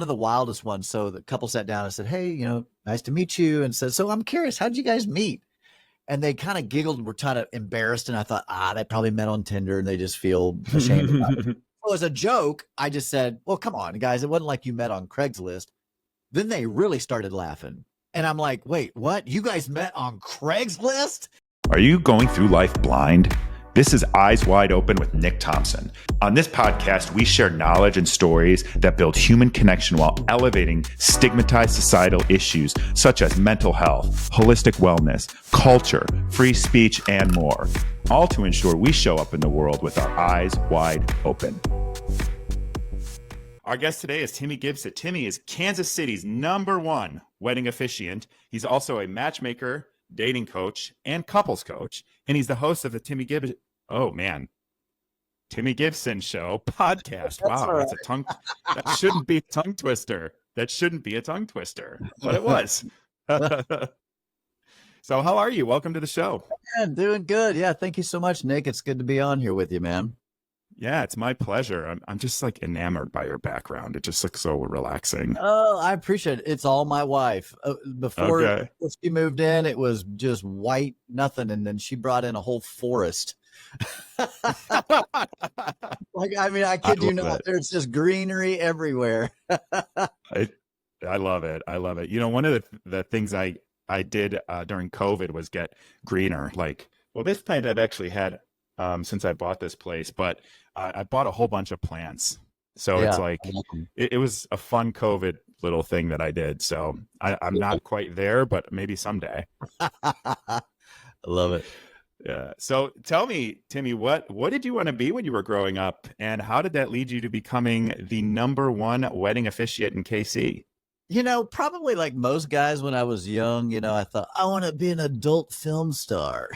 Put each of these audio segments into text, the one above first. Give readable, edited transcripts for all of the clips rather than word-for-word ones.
of the wildest ones. So the couple sat down and said, "Hey, nice to meet you." And said, "So I'm curious, how did you guys meet?" And they kind of giggled and were kind of embarrassed. And I thought, they probably met on Tinder and they just feel ashamed about it. So as a joke, I just said, "Well, come on, guys. It wasn't like you met on Craigslist." Then they really started laughing. And I'm like, "Wait, what? You guys met on Craigslist?" Are you going through life blind? This is Eyes Wide Open with Nick Thompson. On this podcast, we share knowledge and stories that build human connection while elevating stigmatized societal issues such as mental health, holistic wellness, culture, free speech, and more. All to ensure we show up in the world with our eyes wide open. Our guest today is Timmy Gibson. Timmy is Kansas City's #1 wedding officiant. He's also a matchmaker, dating coach, and couples coach. And he's the host of the Timmy Gibson Show podcast. Wow, that's a tongue. That shouldn't be a tongue twister. But it was. So how are you? Welcome to the show. Man, doing good. Yeah, thank you so much, Nick. It's good to be on here with you, man. Yeah, it's my pleasure. I'm just like enamored by your background. It just looks so relaxing. Oh, I appreciate it. It's all my wife. Before she moved in, it was just white, nothing. And then she brought in a whole forest. I kid you not. There's just greenery everywhere. I love it. One of the things I did during COVID was get greener. This plant I've actually had since I bought this place, but I bought a whole bunch of plants. So it's like, it was a fun COVID little thing that I did. So I'm not quite there, but maybe someday. I love it. Yeah. So tell me, Timmy, what did you want to be when you were growing up, and how did that lead you to becoming the #1 wedding officiant in KC? Probably like most guys when I was young, I thought I want to be an adult film star.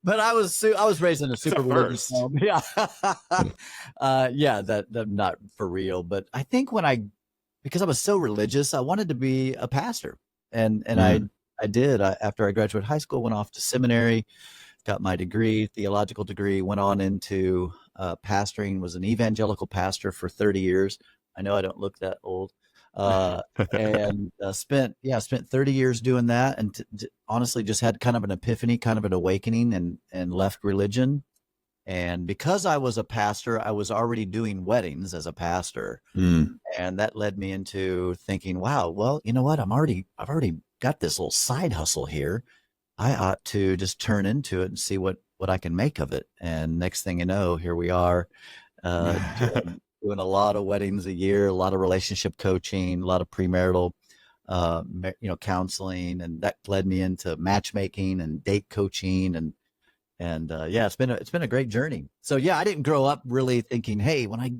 But I was raised in a super religious home. Yeah. That not for real. But I think because I was so religious, I wanted to be a pastor. And I did. After I graduated high school, went off to seminary, got my degree, theological degree, went on into pastoring, was an evangelical pastor for 30 years. I know I don't look that old. And spent 30 years doing that, and honestly just had kind of an epiphany, kind of an awakening, and left religion. And because I was a pastor, I was already doing weddings as a pastor. And that led me into thinking, wow, well, you know what? I've already got this little side hustle here. I ought to just turn into it and see what I can make of it. And next thing you know, here we are, doing a lot of weddings a year, a lot of relationship coaching, a lot of premarital, counseling, and that led me into matchmaking and date coaching, and it's been a great journey. So yeah, I didn't grow up really thinking, hey, when I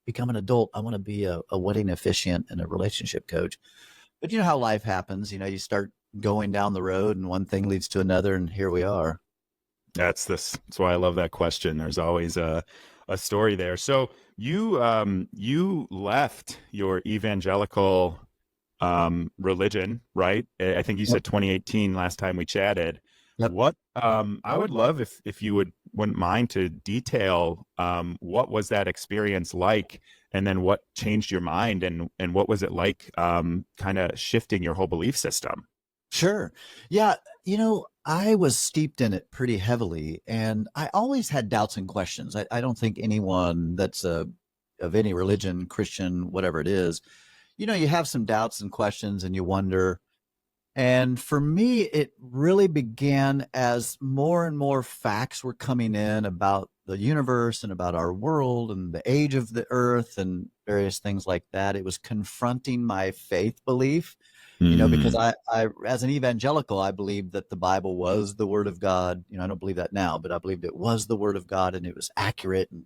become an adult, I want to be a wedding officiant and a relationship coach. But you know how life happens. You start going down the road, and one thing leads to another, and here we are. That's why I love that question. There's always a story there. So you left your evangelical religion, right? I think you said 2018 last time we chatted. Yep. What I would love if you wouldn't mind to detail what was that experience like, and then what changed your mind, and what was it like kind of shifting your whole belief system? Sure. Yeah. I was steeped in it pretty heavily, and I always had doubts and questions. I don't think anyone that's of any religion, Christian, whatever it is, you have some doubts and questions, and you wonder. And for me, it really began as more and more facts were coming in about the universe and about our world and the age of the earth and various things like that. It was confronting my faith belief. Because I, as an evangelical, I believed that the Bible was the Word of God. I don't believe that now, but I believed it was the Word of God, and it was accurate and,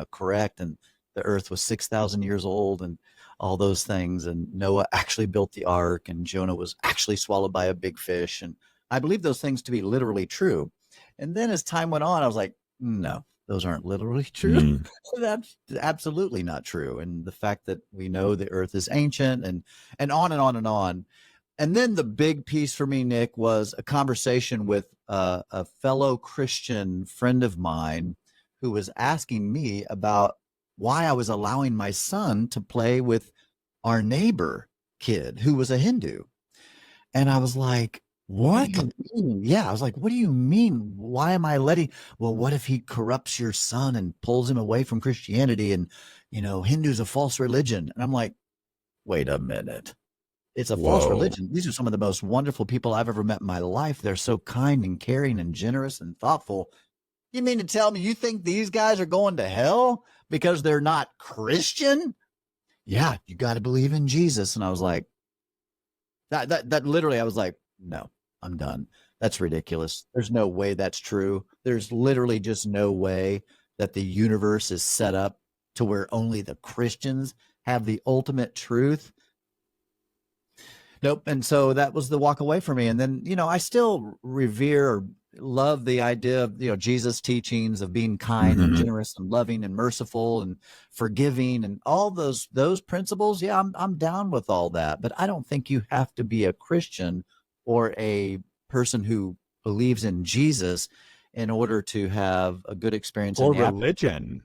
correct. And the earth was 6,000 years old and all those things. And Noah actually built the ark, and Jonah was actually swallowed by a big fish. And I believe those things to be literally true. And then as time went on, I was like, no, those aren't literally true. That's absolutely not true. And the fact that we know the earth is ancient, and on and on and on. And then the big piece for me, Nick, was a conversation with a fellow Christian friend of mine who was asking me about why I was allowing my son to play with our neighbor kid who was a Hindu. And I was like, what do What? you mean? Yeah, I was like, what do you mean? Why am I letting, well, what if he corrupts your son and pulls him away from Christianity and, Hindu's a false religion? And I'm like, wait a minute. It's a false Whoa. religion. These are some of the most wonderful people I've ever met in my life. They're so kind and caring and generous and thoughtful. You mean to tell me you think these guys are going to hell because they're not Christian? Yeah, you got to believe in Jesus. And I was like, that literally, I was like, no, I'm done. That's ridiculous. There's no way that's true. There's literally just no way that the universe is set up to where only the Christians have the ultimate truth. Nope. And so that was the walk away for me. And then, I still revere or love the idea of, Jesus' teachings of being kind and Mhm. generous and loving and merciful and forgiving and all those principles. Yeah, I'm down with all that. But I don't think you have to be a Christian or a person who believes in Jesus in order to have a good experience in Or the religion,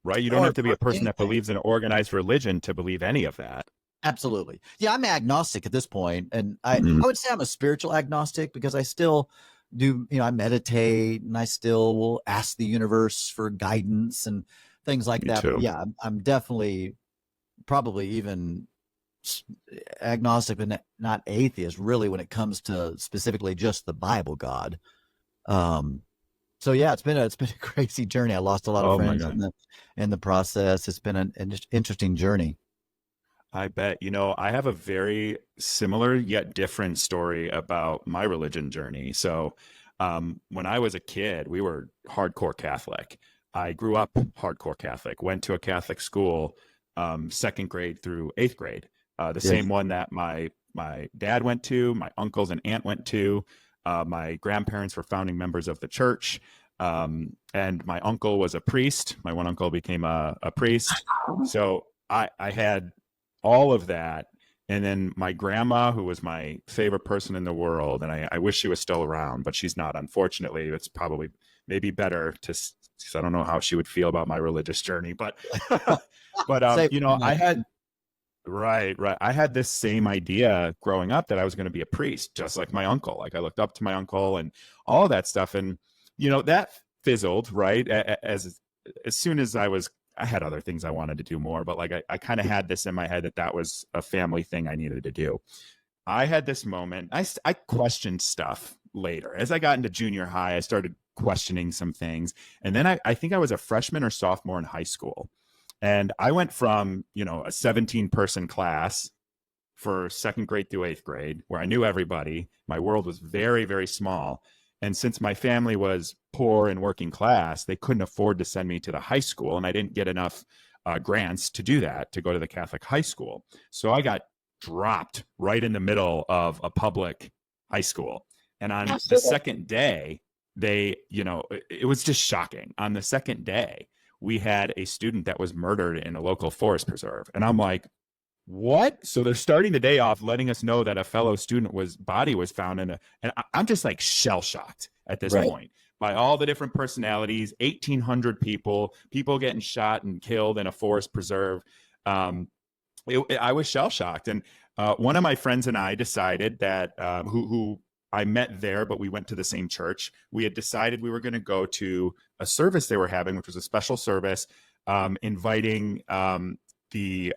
right? You don't have to be or a person that anything. believes in organized religion to believe any of that. Absolutely. Yeah, I'm agnostic at this point, and I Mhm. I would say I'm a spiritual agnostic because I still do, I meditate and I still will ask the universe for guidance and things like Me that. But too. yeah, I'm definitely probably even agnostic but not atheist really when it comes to specifically just the Bible God. Um so yeah, it's been a crazy journey. I lost a lot of Oh my friends God. in the process. It's been an interesting journey. I bet. I have a very similar yet different story about my religion journey. So, when I was a kid, we were hardcore Catholic. I grew up hardcore Catholic, went to a Catholic school, second grade through eighth grade, the Yeah. same one that my dad went to, my uncles and aunt went to. My grandparents were founding members of the church. And my uncle was a priest. My one uncle became a priest. So I had all of that. And then my grandma, who was my favorite person in the world, and I wish she was still around, but she's not. Unfortunately, it's probably maybe better to. Because I don't know how she would feel about my religious journey, but but Say I had right. I had this same idea growing up that I was going to be a priest, just like my uncle. Like I looked up to my uncle and all of that stuff, and that fizzled right as soon as I had other things I wanted to do more, but like I kind of had this in my head that was a family thing I needed to do. I had this moment. I questioned stuff later. As I got into junior high, I started questioning some things. And then I think I was a freshman or sophomore in high school. And I went from, a 17-person class for second grade through eighth grade, where I knew everybody. My world was very, very small. And since my family was poor and working class, they couldn't afford to send me to the high school. And I didn't get enough grants to do that, to go to the Catholic high school. So I got dropped right in the middle of a public high school. And on the second day, it was just shocking. On the second day, we had a student that was murdered in a local forest preserve. And I'm like, what? So they're starting the day off letting us know that a fellow student body was found and I'm just like shell shocked at this right. point by all the different personalities, 1,800 people getting shot and killed in a forest preserve. I was shell shocked. And one of my friends and I decided that who I met there, but we went to the same church. We had decided we were going to go to a service they were having, which was a special service, inviting the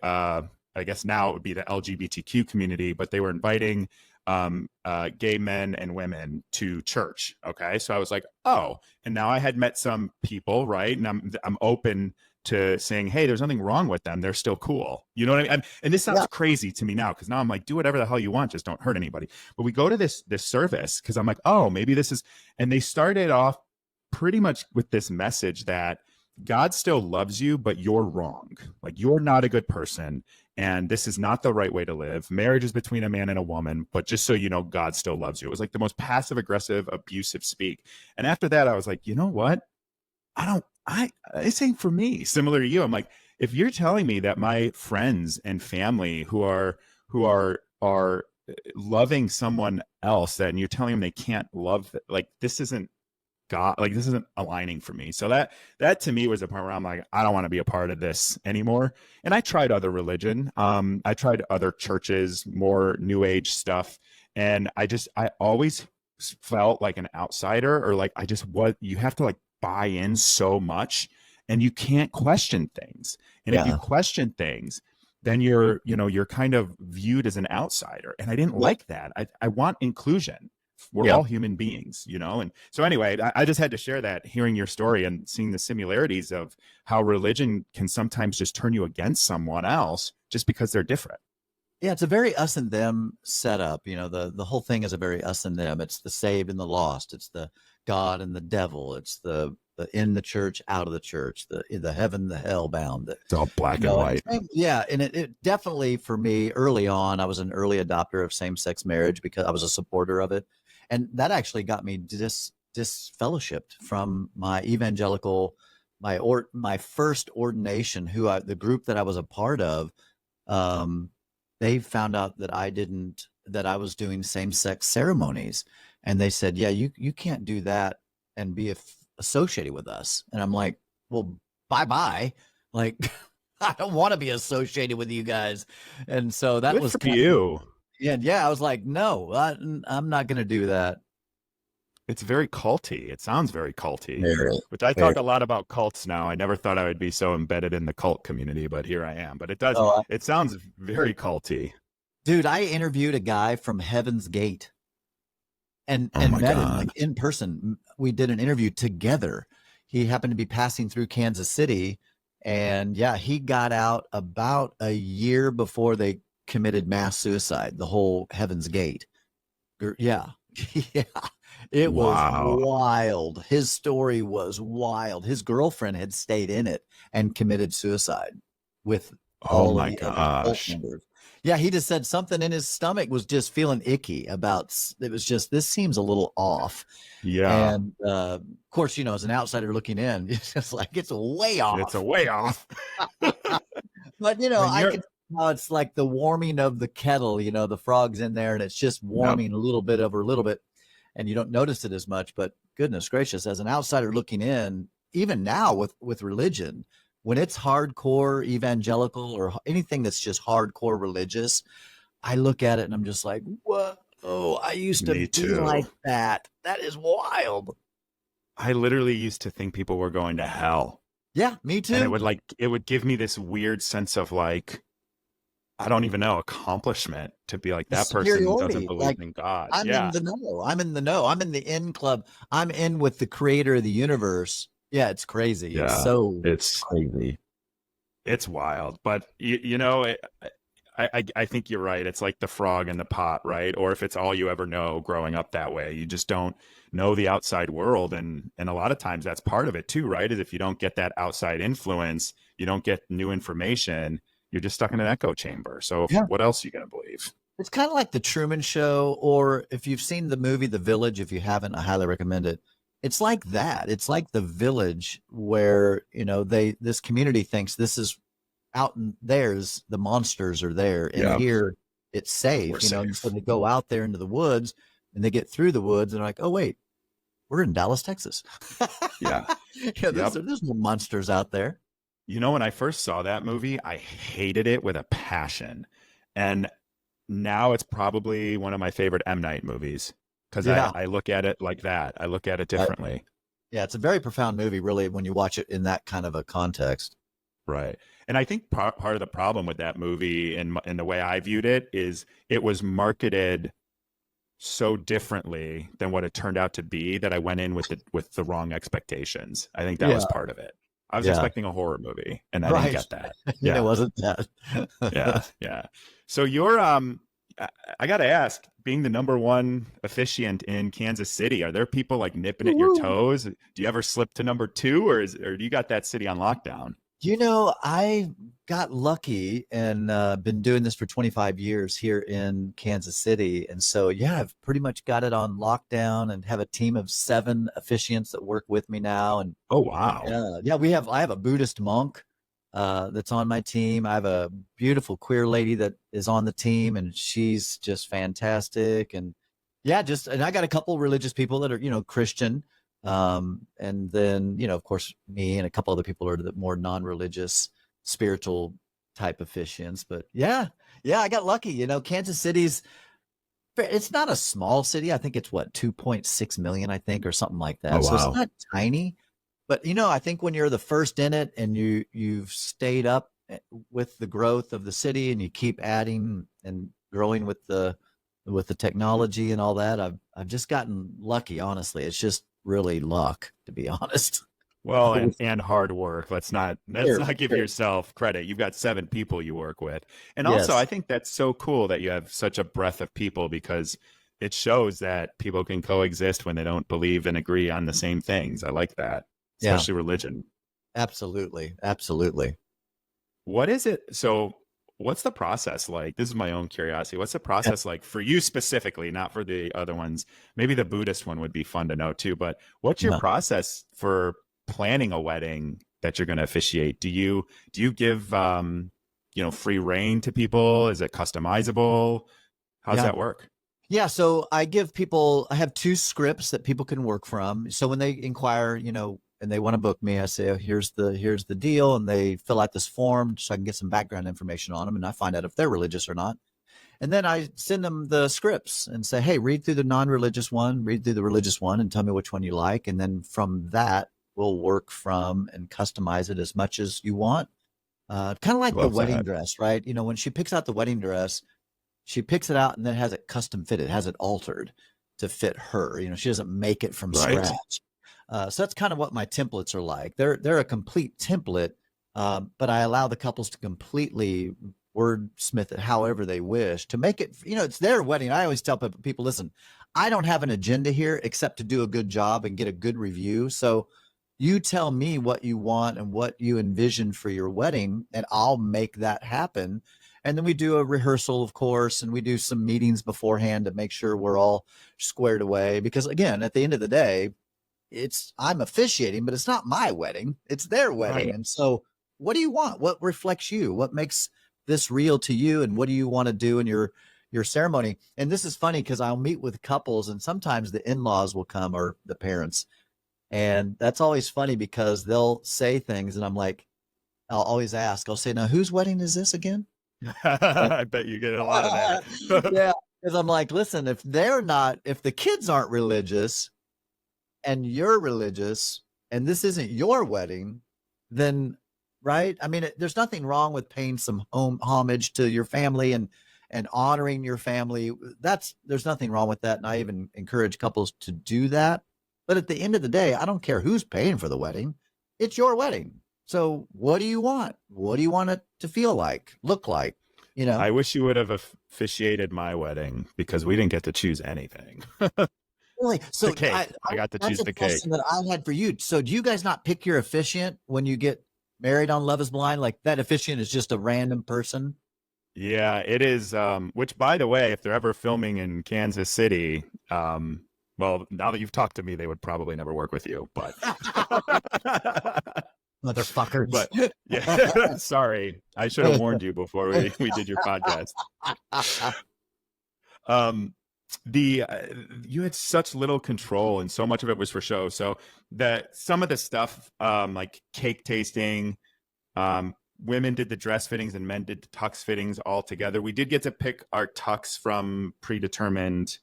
I guess now it would be the LGBTQ community, but they were inviting gay men and women to church. Okay, so I was like, oh, and now I had met some people, right? And I'm open to saying, hey, there's nothing wrong with them. They're still cool. You know what I mean? And this sounds Yeah. crazy to me now because now I'm like, do whatever the hell you want, just don't hurt anybody. But we go to this service because I'm like, oh, maybe this is. And they started off pretty much with this message that God still loves you, but you're wrong. Like you're not a good person. And this is not the right way to live. Marriage is between a man and a woman, but just so you know, God still loves you. It was like the most passive aggressive, abusive speak. And after that, I was like, you know what? This ain't for me. Similar to you. I'm like, if you're telling me that my friends and family who are loving someone else, that and you're telling them they can't love, like this isn't God, like this isn't aligning for me. So that to me was a point where I'm like, I don't want to be a part of this anymore. And I tried other religion. I tried other churches, more new age stuff. And I always felt like an outsider, or like I just was, you have to like buy in so much and you can't question things. And if you Yeah. question things, then you're kind of viewed as an outsider. And I didn't Yep. like that. I want inclusion. We're Yeah. all human beings, and so anyway, I just had to share that, hearing your story and seeing the similarities of how religion can sometimes just turn you against someone else just because they're different. Yeah, it's a very us and them setup. The whole thing is a very us and them. It's the saved and the lost. It's the God and the devil. It's the in the church, out of the church, the heaven, the hell bound. It's all black and white. Yeah, and it definitely, for me, early on, I was an early adopter of same-sex marriage because I was a supporter of it, and that actually got me disfellowshipped from my evangelical, my first ordination, the group that I was a part of. Um, they found out that I was doing same-sex ceremonies, and they said, "Yeah, you can't do that and be associated with us." And I'm like, "Well, bye bye." Like, I don't want to be associated with you guys. And so that Good was for kind of, you. yeah, I was like, no, I'm not going to do that. It's very culty. It sounds very culty, Very, which I very. talk a lot about cults now. I never thought I would be so embedded in the cult community, but here I am. But Oh, it sounds very culty. dude, I interviewed a guy from Heaven's Gate and Oh my met him God. like in person. We did an interview together. He happened to be passing through Kansas City, and yeah, he got out about a year before they committed mass suicide, the whole Heaven's Gate. Yeah. Yeah. It was Wow. wild. His story was wild. His girlfriend had stayed in it and committed suicide with Oh all of my the other cult gosh. members. Yeah, he just said something in his stomach was just feeling icky about it. Was just, this seems a little off. Yeah. And of course, as an outsider looking in, it's just like it's way It's a off. way off. But When I you're can how it's like the warming of the kettle, the frog's in there and it's just Yep. warming a little bit over a little bit, and you don't notice it as much. But goodness gracious, as an outsider looking in, even now with religion, when it's hardcore evangelical or anything that's just hardcore religious, I look at it and I'm just like, whoa, I used to Me be too. like that. That is wild. I literally used to think people were going to hell. Yeah, me And too. it would give me this weird sense of like, I don't even know, accomplishment to be like, The that person doesn't superiority, believe like, in God. I'm in Yeah. the know. I'm in the know. I'm in the in club. I'm in with the creator of the universe. Yeah, it's crazy. Yeah. It's It's crazy. it's wild. But I think you're right. It's like the frog in the pot, right? Or if it's all you ever know growing up that way, you just don't know the outside world. And a lot of times that's part of it too, right? Is if you don't get that outside influence, you don't get new information, you're just stuck in an echo chamber. So Yeah. what else are you going to believe? It's kind of like the Truman Show, or if you've seen the movie The Village, if you haven't, I highly recommend it. It's like that. It's like The Village, where this community thinks this is out, and there's the monsters are there, and Yeah, here it's we're safe. And so safe. they go out there into the woods, and they get through the woods, and they're like, oh wait, we're in Dallas, Texas. Yeah. Yeah, Yep. there's no monsters out there. When I first saw that movie, I hated it with a passion. And now it's probably one of my favorite M. Night movies because Yeah, I look at it like that. I look at it right. differently. Yeah, it's a very profound movie, really, when you watch it in that kind of a context. Right. And I think part of the problem with that movie and the way I viewed it is it was marketed so differently than what it turned out to be that I went in with the wrong expectations. I think that Yeah, was part of it. I was yeah, expecting a horror movie and I didn't right. get that. And it Yeah. wasn't that. Yeah. Yeah. So you're I got to ask, being the number one officiant in Kansas City, are there people like nipping at your Woo. toes? Do you ever slip to number two, or do you got that city on lockdown? I got lucky and been doing this for 25 years here in Kansas City. And so, yeah, I've pretty much got it on lockdown and have a team of 7 officiants that work with me now. And Oh, wow. yeah, I have a Buddhist monk that's on my team. I have a beautiful queer lady that is on the team, and she's just fantastic. And yeah, and I got a couple religious people that are, Christian. And then, of course, me and a couple other people are the more non-religious, spiritual type officiants. But yeah, I got lucky. Kansas City's, it's not a small city. I think it's what, 2.6 million, I think, or something like Oh, that. So it's wow. not tiny. But I think when you're the first in it and you've stayed up with the growth of the city and you keep adding and growing with the technology and all that, I've just gotten lucky, honestly. It's just really luck, to be honest. Well, and hard work. Let's Sure, not give sure. yourself credit. You've got 7 people you work with. And also, I Yes. think that's so cool that you have such a breadth of people because it shows that people can coexist when they don't believe and agree on the same things. I like that, Yeah, especially religion. absolutely. Absolutely. What is it? So, what's the process like? This is my own curiosity. What's the process like for you specifically, not for the other ones? Maybe the Buddhist one would be fun to know too, but what's your Yeah. process for planning a wedding that you're going to officiate? Do you give free reign to people? Is it customizable? How's Yeah. that work? Yeah, so I have two scripts that people can work from. So when they inquire, and they want to book me, I say, oh, here's the deal, and they fill out this form so I can get some background information on them, and I find out if they're religious or not. And then I send them the scripts and say, hey, read through the non-religious one, read through the religious one, and tell me which one you like. And then from that, we'll work from and customize it as much as you want. Kind of like the Love wedding that. dress, right? When she picks out the wedding dress, she picks it out and then has it custom fitted, has it altered to fit her. She doesn't make it from Right. scratch. So that's kind of what my templates are like. They're a complete template, but I allow the couples to completely wordsmith it however they wish to make it. It's their wedding. I always tell people, listen, I don't have an agenda here except to do a good job and get a good review. So you tell me what you want and what you envision for your wedding, and I'll make that happen. And then we do a rehearsal, of course, and we do some meetings beforehand to make sure we're all squared away. Because again, at the end of the day, I'm officiating, but it's not my wedding, it's their wedding. Right. And so what do you want? What reflects you? What makes this real to you? And what do you want to do in your ceremony? And this is funny because I'll meet with couples and sometimes the in-laws will come, or the parents. And that's always funny because they'll say things and I'm like, I'll always ask, I'll say, now whose wedding is this again? I bet you get a lot of that. Yeah. Because I'm like, listen, if the kids aren't religious and you're religious and this isn't your wedding, then, right? I mean, there's nothing wrong with paying some homage to your family and honoring your family. There's nothing wrong with that. And I even encourage couples to do that. But at the end of the day, I don't care who's paying for the wedding. It's your wedding. So what do you want? What do you want it to feel like, look like? You know? I wish you would have officiated my wedding because we didn't get to choose anything. Really? The So cake. I got to that's choose a the question cake. that I had for you. So do you guys not pick your officiant when you get married on Love is Blind? Like that officiant is just a random person? Yeah, it is. Which, by the way, if they're ever filming in Kansas City, well, now that you've talked to me, they would probably never work with you. But, Motherfuckers. but yeah, sorry, I should have warned you before we did your podcast. Um, the you had such little control, and so much of it was for show. So that some of the stuff, like cake tasting, women did the dress fittings and men did the tux fittings all together. We did get to pick our tux from predetermined,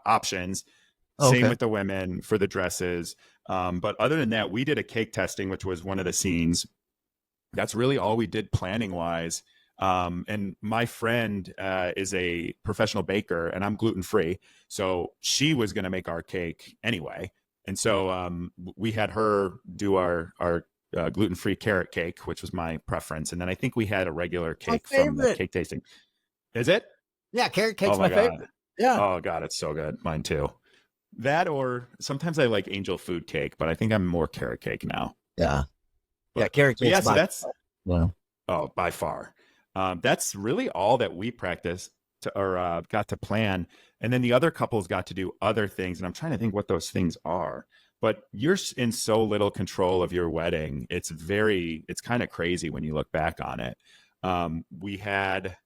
options. Same Okay. with the women for the dresses. But other than that, we did a cake testing, which was one of the scenes. That's really all we did planning wise. And my friend is a professional baker, and I'm gluten free, so she was going to make our cake anyway. And so we had her do our gluten free carrot cake, which was my preference, and then I think we had a regular My cake from the favorite. cake tasting. Is it? Yeah, carrot Oh cake's my my god! favorite. Yeah. Oh god, it's so good. Mine too. That or sometimes I like angel food cake, but I think I'm more carrot cake now. Yeah. Yeah, But carrot but yeah, cake's so my that's well. by far. That's really all that we practiced or got to plan. And then the other couples got to do other things. And I'm trying to think what those things are. But you're in so little control of your wedding. It's kind of crazy when you look back on it. We had,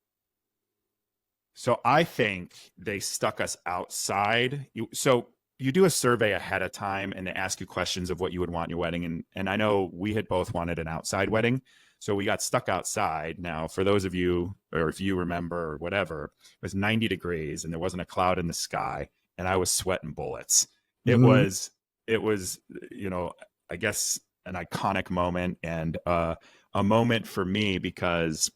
so I think they stuck us outside. So you do a survey ahead of time and they ask you questions of what you would want in your wedding. And I know we had both wanted an outside wedding. So we got stuck outside. Now, for those of you, or if you remember or whatever, it was 90 degrees and there wasn't a cloud in the sky and I was sweating bullets. It Mhm. was, you know, I guess an iconic moment and a moment for me because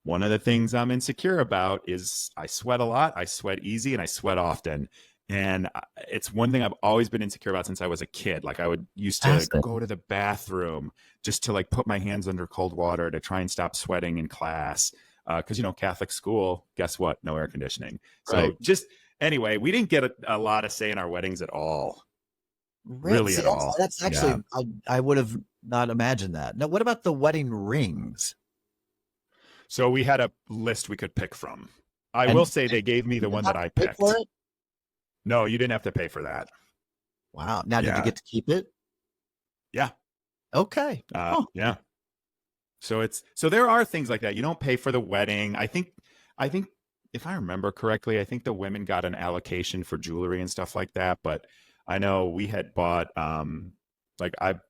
one of the things I'm insecure about is I sweat a lot, I sweat easy, and I sweat often. And it's one thing I've always been insecure about since I was a kid. Like I would used to Fascinating. go to the bathroom just to like put my hands under cold water to try and stop sweating in class. Because, Catholic school, guess what? No air conditioning. So Right. just anyway, we didn't get a lot of say in our weddings at all, really See, at all. that's Yeah. actually I would have not imagined that. Now, what about the wedding rings? So we had a list we could pick from. I will And say they gave me you the didn't one have that to I pay for picked. it? No, you didn't have to pay for that. Wow. Now, did you Yeah. get to keep it? Yeah. Okay. Huh. Yeah. So there are things like that. You don't pay for the wedding. I think if I remember correctly, I think the women got an allocation for jewelry and stuff like that. But I know we had bought like I've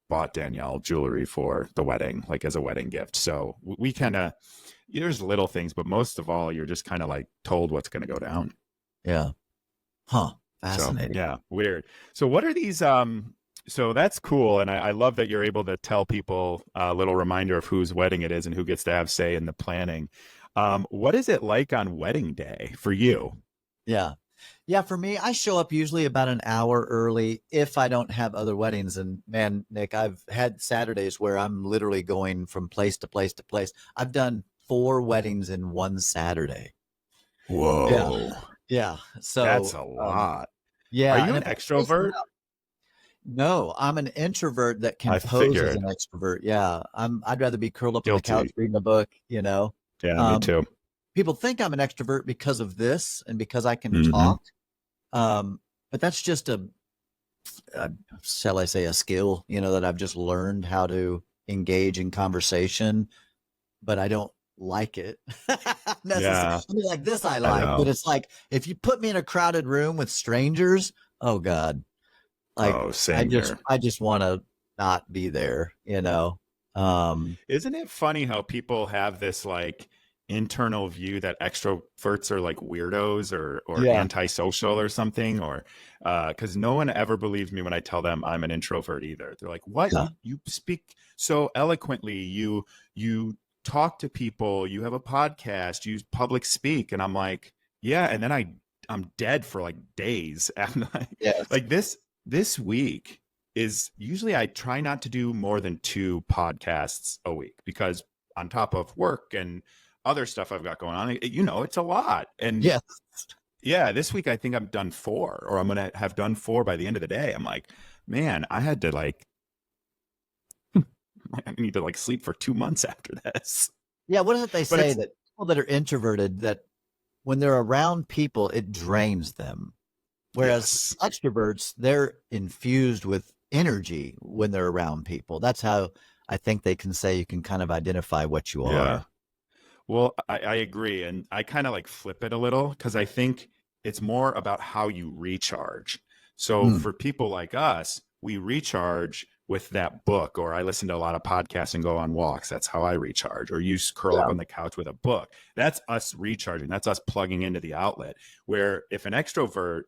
bought Danielle jewelry for the wedding, like as a wedding gift. So we kind of there's little things, but most of all, you're just kind of like told what's going to go down. Yeah. Huh. So Fascinating. yeah, weird. So what are these? So that's cool, and I love that you're able to tell people a little reminder of whose wedding it is and who gets to have say in the planning. What is it like on wedding day for you? Yeah. Yeah, for me, I show up usually about an hour early if I don't have other weddings. And man, Nick, I've had Saturdays where I'm literally going from place to place to place. I've done 4 weddings in one Saturday. Yeah. Whoa, Yeah. that's So, a lot. Are yeah. you And an if I'm spacing extrovert? out, no, I'm an introvert that can I pose as an figured. extrovert. Yeah. I'd rather be curled up on the couch Guilty. reading a book. Yeah, me Um, too. People think I'm an extrovert because of this and because I can Hmm. talk. But that's just a shall I say, a skill, that I've just learned how to engage in conversation, but I don't like it necessarily. Yeah, I mean, like this I I like, but know. it's like if you put me in a crowded room with strangers, oh God, like Oh, I same just here. I just want to not be there. Um, Isn't it funny how people have this like internal view that extroverts are like weirdos or yeah, antisocial or something or because no one ever believes me when I tell them I'm an introvert either. They're like, what? yeah, You speak so eloquently, you talk to people, you have a podcast, you public speak, and I'm like, yeah, and then I'm dead for like days. And yes, like this week is usually I try not to do more than 2 podcasts a week because on top of work and other stuff I've got going on, it's a lot. And yes, yeah, this week I think I'm done 4 or I'm going to have done 4 by the end of the day. I'm like, man, I had to like, I need to like sleep for 2 months after this. yeah. What is it they But say it's, that people that are introverted that when they're around people, it drains them. Whereas yes. extroverts, they're infused with energy when they're around people. That's how I think they can say you can kind of identify what you Yeah. are. Well, I agree. And I kind of like flip it a little because I think it's more about how you recharge. So Mm, for people like us, we recharge with that book, or I listen to a lot of podcasts and go on walks. That's how I recharge. Or you curl up yeah, on the couch with a book. That's us recharging. That's us plugging into the outlet. Where if an extrovert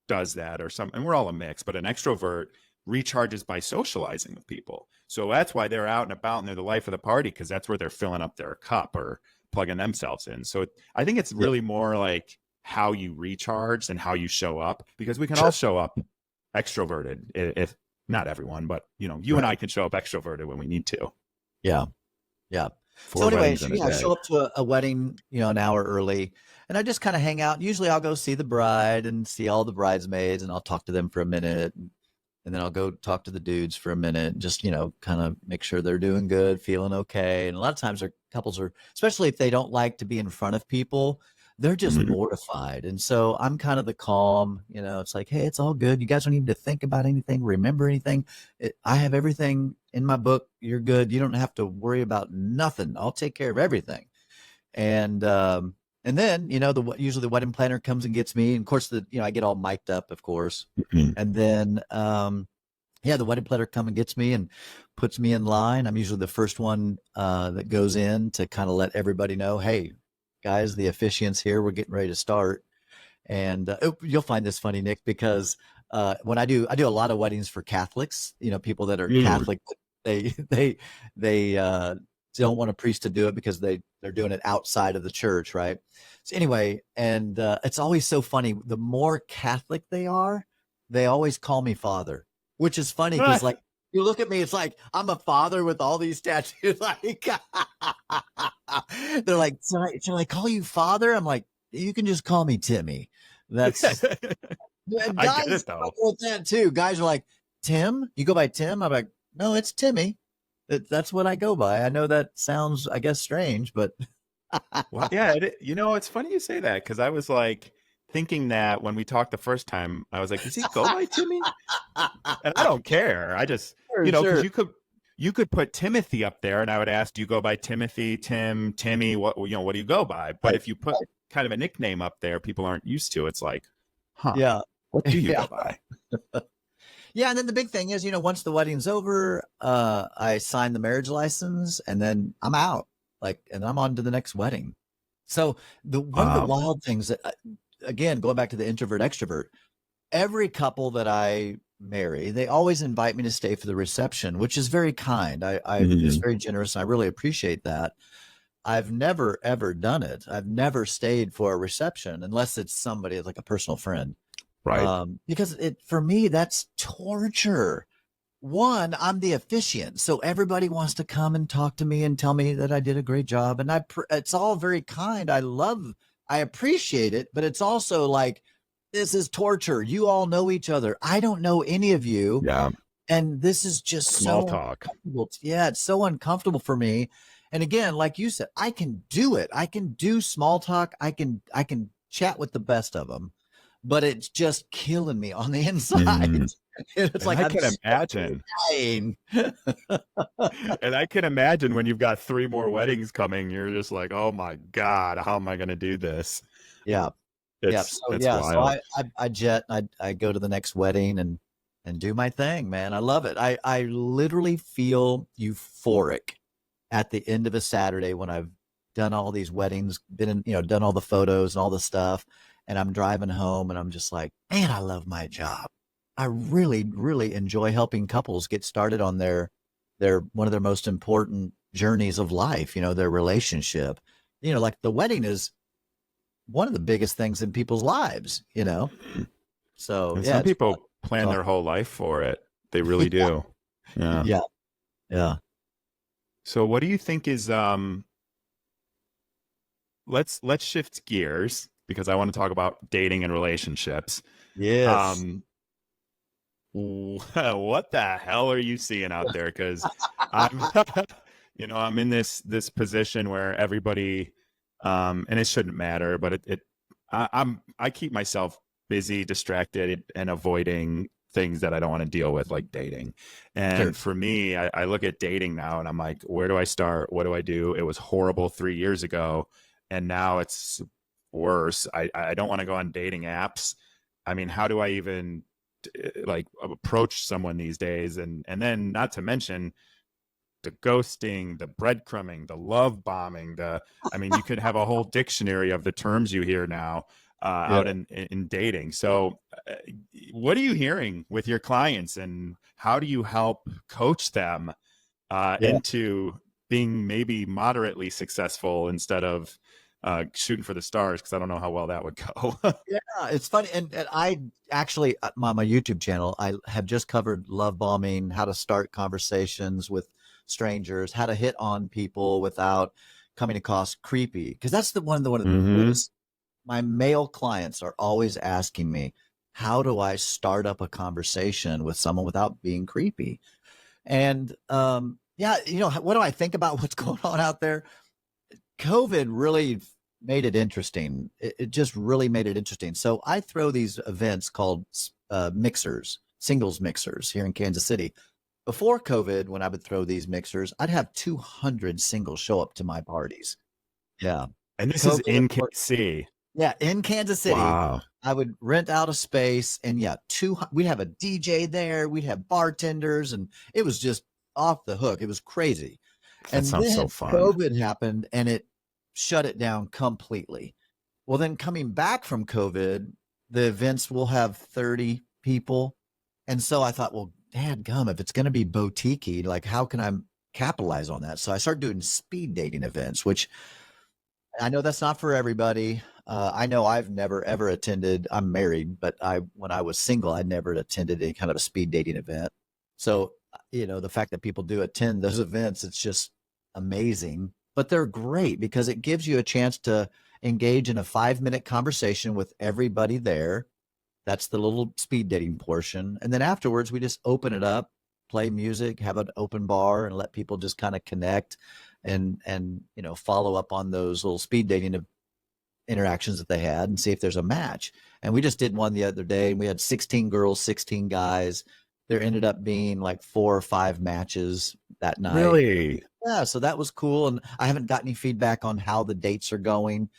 does that, or some, and we're all a mix, but an extrovert recharges by socializing with people. So that's why they're out and about and they're the life of the party because that's where they're filling up their cup or plugging themselves in. So I think it's yeah, really more like how you recharge and how you show up because we can all sure, show up extroverted if not everyone, but you and right, I can show up extroverted when we need to. yeah, yeah. So 4 anyway, weddings so in a yeah, I day. show up to a wedding, an hour early, and I just kind of hang out. Usually, I'll go see the bride and see all the bridesmaids, and I'll talk to them for a minute, and then I'll go talk to the dudes for a minute, just kind of make sure they're doing good, feeling okay. And a lot of times, our couples are, especially if they don't like to be in front of people, they're just Mhm. mortified. And so I'm kind of the calm. It's like, hey, it's all good. You guys don't need to think about anything, remember anything. I have everything in my book. You're good. You don't have to worry about nothing. I'll take care of everything. And And then, usually the wedding planner comes and gets me. And of course, I get all mic'd up, of course. Mhm. And then, the wedding planner comes and gets me and puts me in line. I'm usually the first one that goes in to kind of let everybody know, hey, guys, the officiant's here. We're getting ready to start. And you'll find this funny, Nick, because when I do a lot of weddings for Catholics, people that are Mm. Catholic, they don't want a priest to do it because they're doing it outside of the church, right? So anyway, and it's always so funny. The more Catholic they are, they always call me father, which is funny because like you look at me, it's like I'm a father with all these tattoos. Like they're like, should I call you father? I'm like, you can just call me Timmy. That's I get guys it though. with that too. Guys are like, Tim, you go by Tim? I'm like, no, it's Timmy. That's what I go by. I know that sounds, I guess, strange, but Well, yeah, it's funny you say that because I was like thinking that when we talked the first time, I was like, does he go by Timmy? And I don't care. I just, because sure. you could put Timothy up there, and I would ask, do you go by Timothy, Tim, Timmy? What do you go by? But Right. if you put kind of a nickname up there, people aren't used to. It's like, huh? Yeah. What do you Yeah. go by? Yeah. And then the big thing is, once the wedding's over, I sign the marriage license and then I'm out. Like, and I'm on to the next wedding. So one of the Wow. wild things that, again, going back to the introvert extrovert, every couple that I marry, they always invite me to stay for the reception, which is very kind. I it's Mhm. very generous. And I really appreciate that. I've never ever done it. I've never stayed for a reception unless it's somebody like a personal friend. Right. Because for me, that's torture. One, I'm the officiant, so everybody wants to come and talk to me and tell me that I did a great job, and it's all very kind. I appreciate it, but it's also like this is torture. You all know each other. I don't know any of you, Yeah. and this is just Small so talk. uncomfortable. Yeah, it's so uncomfortable for me. And again, like you said, I can do it. I can do small talk. I can chat with the best of them, but it's just killing me on the inside. Mhm. It's And like I I'm can slowly imagine. dying. And I can imagine when you've got 3 more weddings coming, you're just like, "Oh my God, how am I gonna do this?" Yeah. Yeah. It's So it's yeah, so wild. I jet, I go to the next wedding and do my thing, man. I love it. I literally feel euphoric at the end of a Saturday when I've done all these weddings, been in, done all the photos and all the stuff, and I'm driving home and I'm just like, man, I love my job. I really, really enjoy helping couples get started on their one of their most important journeys of life, their relationship. Like the wedding is one of the biggest things in people's lives. Mhm. So And yeah, some it's fun. people plan So their whole life for it. They really do. Yeah. yeah, yeah. So what do you think is let's shift gears because I want to talk about dating and relationships. Yes. Um what the hell are you seeing out there? Because I'm, I'm in this position where everybody, and it shouldn't matter, but I keep myself busy, distracted, and avoiding things that I don't want to deal with, like dating. Sure. And for me, I look at dating now, and I'm like, where do I start? What do I do? It was horrible 3 years ago, and now it's worse. I don't want to go on dating apps. I mean, how do I even like approach someone these days? And then not to mention the ghosting, the breadcrumbing, the love bombing, I mean, you could have a whole dictionary of the terms you hear now Yeah. out in dating. So what are you hearing with your clients, and how do you help coach them Yeah. into being maybe moderately successful instead of shooting for the stars? Because I don't know how well that would go. Yeah, it's funny, and I actually my YouTube channel, I have just covered love bombing, how to start conversations with strangers, how to hit on people without coming across creepy. Because that's one of the Hmm. biggest. My male clients are always asking me, how do I start up a conversation with someone without being creepy? And yeah, what do I think about what's going on out there? COVID really made it interesting. It just really made it interesting. So I throw these events called mixers, singles mixers here in Kansas City. Before COVID, when I would throw these mixers, I'd have 200 singles show up to my parties. Yeah. And this is COVID, of in course. KC. Yeah, in Kansas City, Wow. I would rent out a space, and yeah, we'd have a DJ there, we'd have bartenders, and it was just off the hook. It was crazy. That And sounds so then fun. COVID happened, and it shut it down completely. Well, then coming back from COVID, the events will have 30 people. And so I thought, well, dadgum, if it's going to be boutique, like how can I capitalize on that? So I started doing speed dating events, which I know that's not for everybody. I know I've never ever attended. I'm married, but when I was single, I never attended any kind of a speed dating event. So, the fact that people do attend those events, it's just amazing. But they're great because it gives you a chance to engage in a 5-minute conversation with everybody there. That's the little speed dating portion. And then afterwards, we just open it up, play music, have an open bar, and let people just kind of connect and follow up on those little speed dating interactions that they had and see if there's a match. And we just did one the other day, and we had 16 girls, 16 guys. There ended up being like 4 or 5 matches that night. Really? Yeah, so that was cool. And I haven't got any feedback on how the dates are going,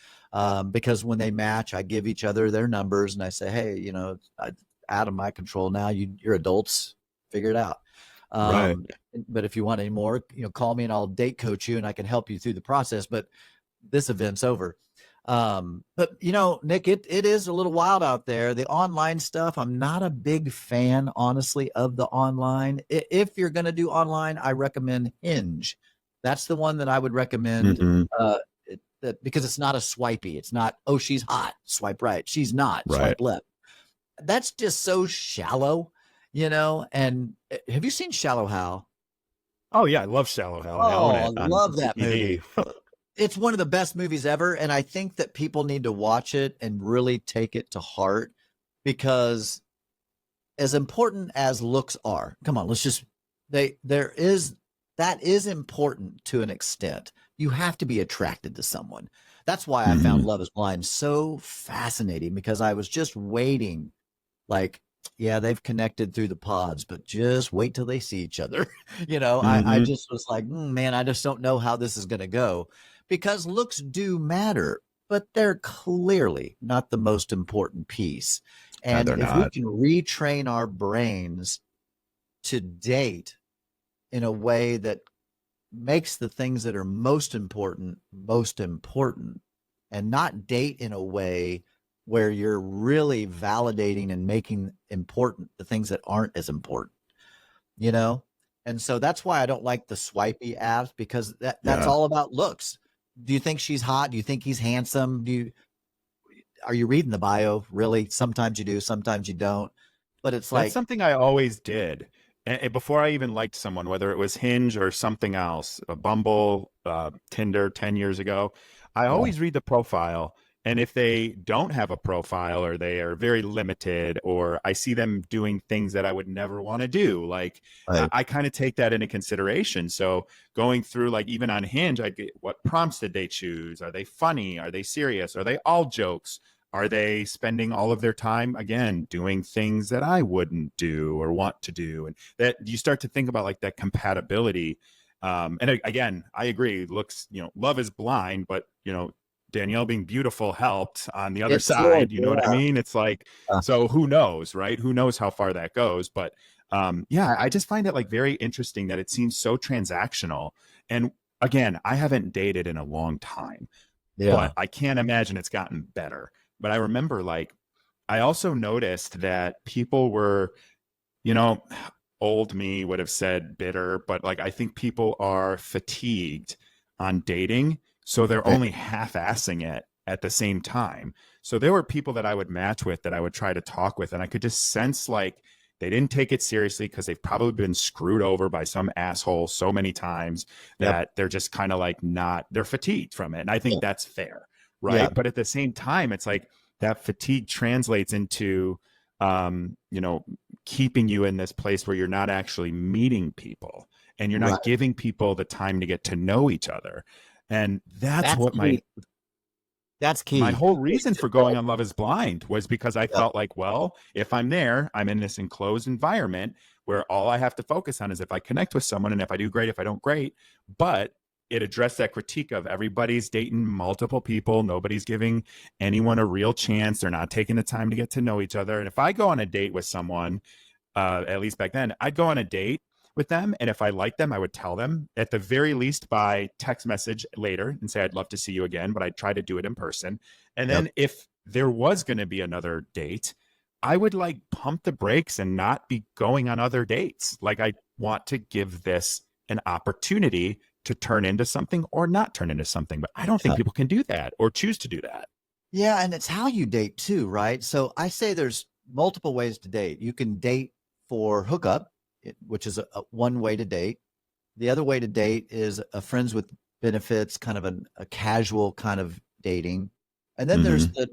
because when they match, I give each other their numbers and I say, hey, out of my control now. You're adults, figure it out. Right. But if you want any more, call me and I'll date coach you and I can help you through the process. But this event's over. But Nick, it is a little wild out there. The online stuff, I'm not a big fan, honestly, of the online. If you're going to do online, I recommend Hinge. That's the one that I would recommend. Hmm. Because it's not a swipey. It's not, oh, she's hot, swipe right. She's not, Right. swipe left. That's just so shallow, And have you seen Shallow Hal? Oh yeah, I love Shallow Hell. I own Oh, I it on love that DVD. movie. It's one of the best movies ever, and I think that people need to watch it and really take it to heart, because as important as looks are, come on, let's just that is important to an extent. You have to be attracted to someone. That's why I found Hmm. Love is Blind so fascinating, because I was just waiting, like, yeah, they've connected through the pods, but just wait till they see each other. I Hmm. just was like, man, I just don't know how this is going to go, because looks do matter, but they're clearly not the most important piece. No, And they're if we not. can retrain our brains to date in a way that makes the things that are most important, and not date in a way where you're really validating and making important the things that aren't as important, you know? And so that's why I don't like the swipey apps, because that's Yeah. all about looks. Do you think she's hot? Do you think he's handsome? Are you reading the bio? Really? Sometimes you do, sometimes you don't. But it's That's like, something I always did. And before I even liked someone, whether it was Hinge or something else, a Bumble, Tinder 10 years ago, I yeah, always read the profile. And if they don't have a profile, or they are very limited, or I see them doing things that I would never want to do, like right, I kind of take that into consideration. So going through, like, even on Hinge, I get, what prompts did they choose? Are they funny? Are they serious? Are they all jokes? Are they spending all of their time, again, doing things that I wouldn't do or want to do? And that you start to think about, like, that compatibility. And again, I agree. Looks, love is blind, but Danielle being beautiful helped on the other it did, side. You know what I yeah. mean? It's like, so who knows, right? Who knows how far that goes? But yeah, I just find it, like, very interesting that it seems so transactional. And again, I haven't dated in a long time, Yeah. but I can't imagine it's gotten better. But I remember, like, I also noticed that people were, you know, old me would have said bitter, but, like, I think people are fatigued on dating. So they're Right. only half assing it at the same time. So there were people that I would match with, that I would try to talk with, and I could just sense, like, they didn't take it seriously because they've probably been screwed over by some asshole so many times Yep. that they're just kind of like, not, they're fatigued from it. And I think Yeah. that's fair. Yeah. Right. But at the same time, it's like that fatigue translates into, um, you know, keeping you in this place where you're not actually meeting people, and you're Right. not giving people the time to get to know each other. And that's That's what key. That's my key. whole reason for going on Love is Blind was, because I Yep. felt like, well, if I'm there, I'm in this enclosed environment where all I have to focus on is if I connect with someone, and if I do great, if I don't, great. But it addressed that critique of everybody's dating multiple people. Nobody's giving anyone a real chance. They're not taking the time to get to know each other. And if I go on a date with someone, at least back then, I'd go on a date with them. And if I liked them, I would tell them at the very least by text message later and say, I'd love to see you again, but I'd try to do it in person. And Yep. then if there was going to be another date, I would like pump the brakes and not be going on other dates. Like, I want to give this an opportunity to turn into something or not turn into something. But I don't think people can do that or choose to do that. Yeah, and it's how you date too, right? So I say there's multiple ways to date. You can date for hookup, which is a one way to date. The other way to date is a friends with benefits, kind of a casual kind of dating. And then there's the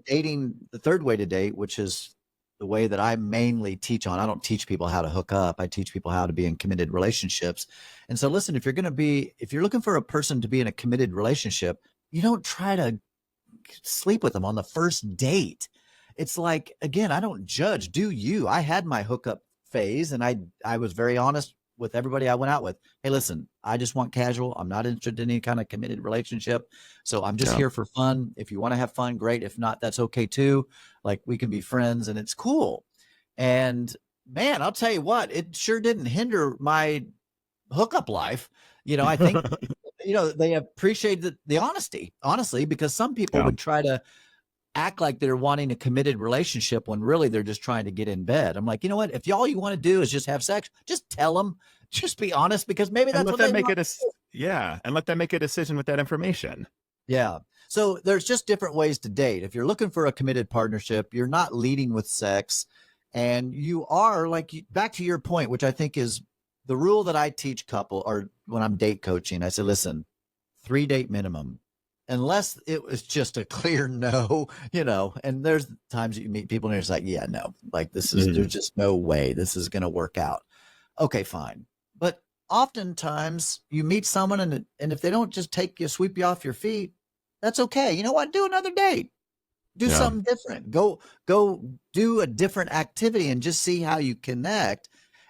third way to date, which is the way that I mainly teach on. I don't teach people how to hook up. I teach people how to be in committed relationships. And so listen, if you're looking for a person to be in a committed relationship, you don't try to sleep with them on the first date. It's like, again, I don't judge. Do you? I had my hookup phase, and I was very honest with everybody I went out with. Hey, listen, I just want casual. I'm not interested in any kind of committed relationship. So I'm just here for fun. If you want to have fun, great. If not, that's okay too. Like, we can be friends and it's cool. And man, I'll tell you what, it sure didn't hinder my hookup life. I think, they appreciated the honesty, honestly, because some people would try to act like they're wanting a committed relationship when really they're just trying to get in bed. I'm like, you know what? If all you want to do is just have sex, just tell them, just be honest, because maybe that's what they want. And let them make a decision with that information. Yeah. So there's just different ways to date. If you're looking for a committed partnership, you're not leading with sex, and you are, like, back to your point, which I think is the rule that I teach couple, or when I'm date coaching, I say, listen, 3 date minimum. Unless it was just a clear no, and there's times that you meet people and it's like, yeah, no, like there's just no way this is going to work out. Okay, fine. But oftentimes you meet someone and if they don't just sweep you off your feet, that's okay. You know what? Do another date. Do something different. Go do a different activity and just see how you connect.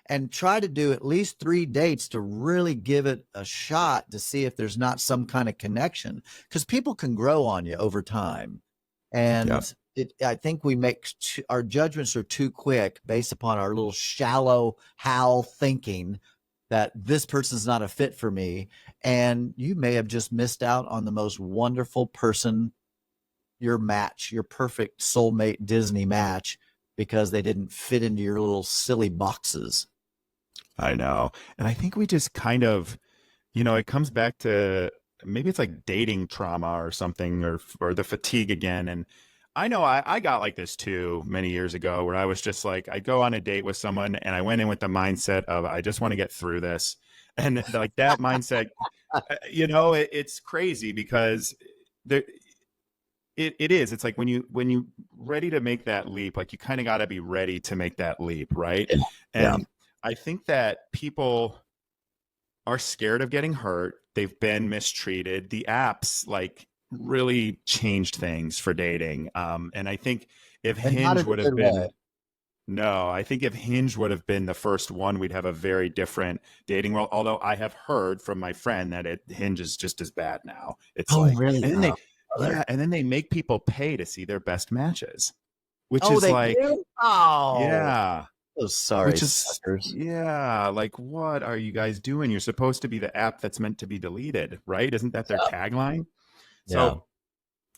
And try to do at least 3 dates to really give it a shot to see if there's not some kind of connection, because people can grow on you over time. And I think we make our judgments are too quick based upon our little shallow thinking that this person's not a fit for me. And you may have just missed out on the most wonderful person, your perfect soulmate Disney match, because they didn't fit into your little silly boxes. I know. And I think we just kind of, it comes back to maybe it's like dating trauma or something, or the fatigue again. And I know I got like this too many years ago, where I was just like, I'd go on a date with someone and I went in with the mindset of, I just want to get through this. And like that mindset, it's crazy because it is. It's like when you ready to make that leap, like you kind of got to be ready to make that leap. Right. And I think that people are scared of getting hurt. They've been mistreated. The apps like really changed things for dating. And I think if Hinge would have been, I think if Hinge would have been the first one, we'd have a very different dating world. Although I have heard from my friend that Hinge is just as bad now. It's really? And then and then they make people pay to see their best matches, which is they like, do? Oh, yeah. Oh, sorry. Which is, suckers. like, what are you guys doing? You're supposed to be the app that's meant to be deleted, right? Isn't that their tagline? So,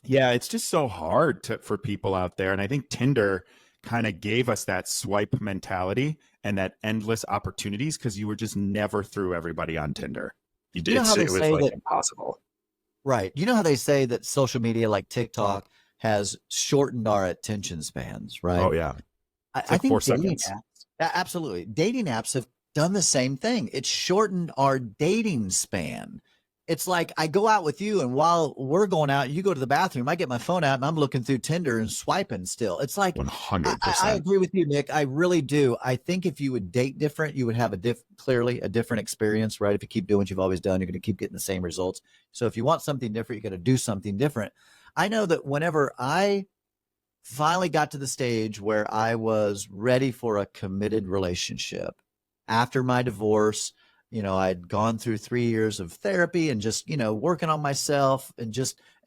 it's just so hard for people out there. And I think Tinder kind of gave us that swipe mentality and that endless opportunities, because you were just never through everybody on Tinder. It was like impossible. Right. You know how they say that social media like TikTok has shortened our attention spans, right? Oh, yeah. I think 4 seconds. Absolutely. Dating apps have done the same thing. It's shortened our dating span. It's like I go out with you, and while we're going out, you go to the bathroom, I get my phone out and I'm looking through Tinder and swiping still. It's like 100%. I agree with you, Nick. I really do. I think if you would date different, you would have clearly a different experience, right? If you keep doing what you've always done, you're going to keep getting the same results. So if you want something different, you got to do something different. I know that whenever I finally got to the stage where I was ready for a committed relationship after my divorce, I'd gone through 3 years of therapy and just, working on myself, and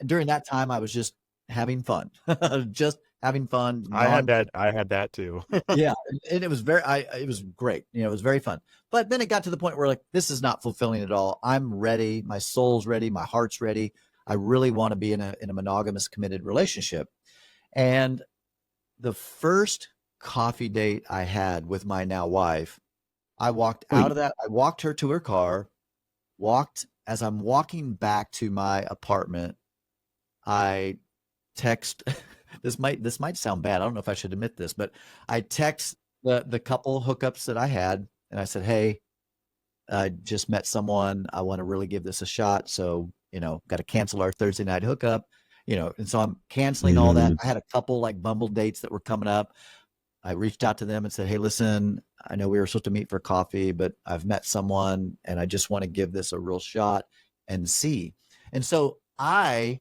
during that time, I was just having fun, just having fun, I had that. I had that too. yeah, and it was it was great. It was very fun. But then it got to the point where, like, this is not fulfilling at all. I'm ready. My soul's ready. My heart's ready. I really want to be in a monogamous, committed relationship. And the first coffee date I had with my now wife, I walked out of that. I walked her to her car, as I'm walking back to my apartment, I text this might sound bad. I don't know if I should admit this, but I text the couple hookups that I had, and I said, "Hey, I just met someone. I want to really give this a shot. So, got to cancel our Thursday night hookup, and so I'm canceling all that. I had a couple like Bumble dates that were coming up. I reached out to them and said, "Hey, listen, I know we were supposed to meet for coffee, but I've met someone and I just want to give this a real shot and see." And so I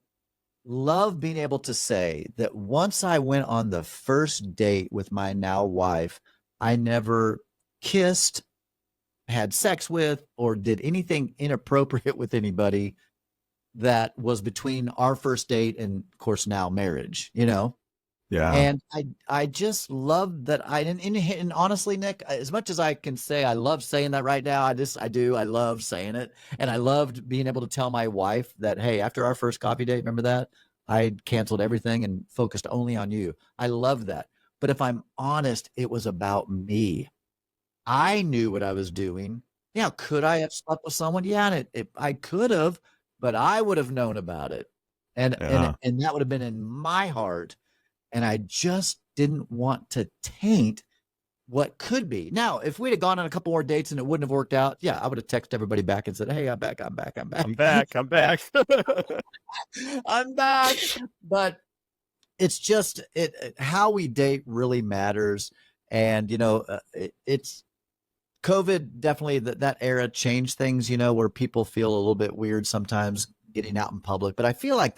love being able to say that once I went on the first date with my now wife, I never kissed, had sex with, or did anything inappropriate with anybody that was between our first date and, of course, now marriage, Yeah. And I just love that. And honestly, Nick, as much as I can say I love saying that right now, I love saying it. And I loved being able to tell my wife that, hey, after our first coffee date, remember that? I canceled everything and focused only on you. I love that. But if I'm honest, it was about me. I knew what I was doing. Yeah, could I have slept with someone? Yeah, and I could have, but I would have known about it. And Yeah. and that would have been in my heart. And I just didn't want to taint what could be. Now, if we'd have gone on a couple more dates and it wouldn't have worked out, yeah, I would have texted everybody back and said, "Hey, I'm back. I'm back. I'm back. I'm back. I'm back. I'm back." But it's just how we date really matters. And, it's COVID definitely, that era changed things, where people feel a little bit weird sometimes getting out in public. But I feel like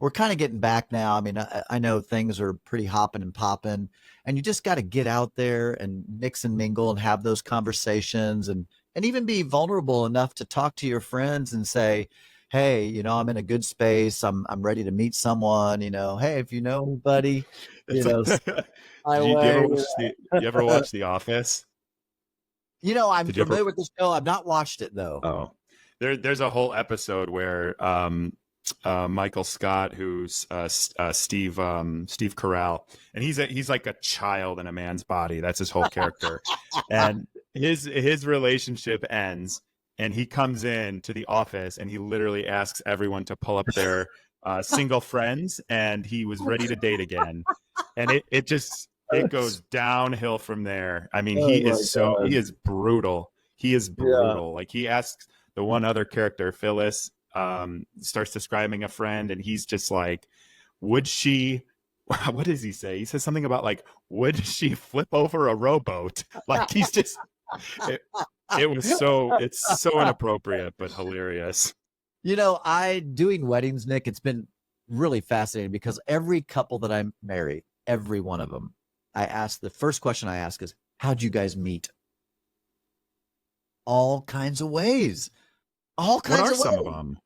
we're kind of getting back now. I mean, I know things are pretty hopping and popping, and you just got to get out there and mix and mingle and have those conversations, and even be vulnerable enough to talk to your friends and say, "Hey, I'm in a good space. I'm ready to meet someone. Hey, if you know anybody, It's my do you ever way." watch The Office? I'm Did you ever? familiar with the show. I've not watched it though. Oh, there's a whole episode where Michael Scott, who's Steve Carell, and he's like a child in a man's body. That's his whole character, and his relationship ends, and he comes in to the office, and he literally asks everyone to pull up their single friends, and he was ready to date again, and it goes downhill from there. I mean, Oh my he God. is brutal. He is Yeah. brutal. Like, he asks the one other character, Phyllis, starts describing a friend, and he's just like, would she, what does he say? He says something about like, would she flip over a rowboat? Like, he's just, it, it's so inappropriate, but hilarious. I doing weddings, Nick, it's been really fascinating because every couple that I marry, every one of them, the first question I ask is, how'd you guys meet? All kinds of ways. All What kinds are of some of ways. them?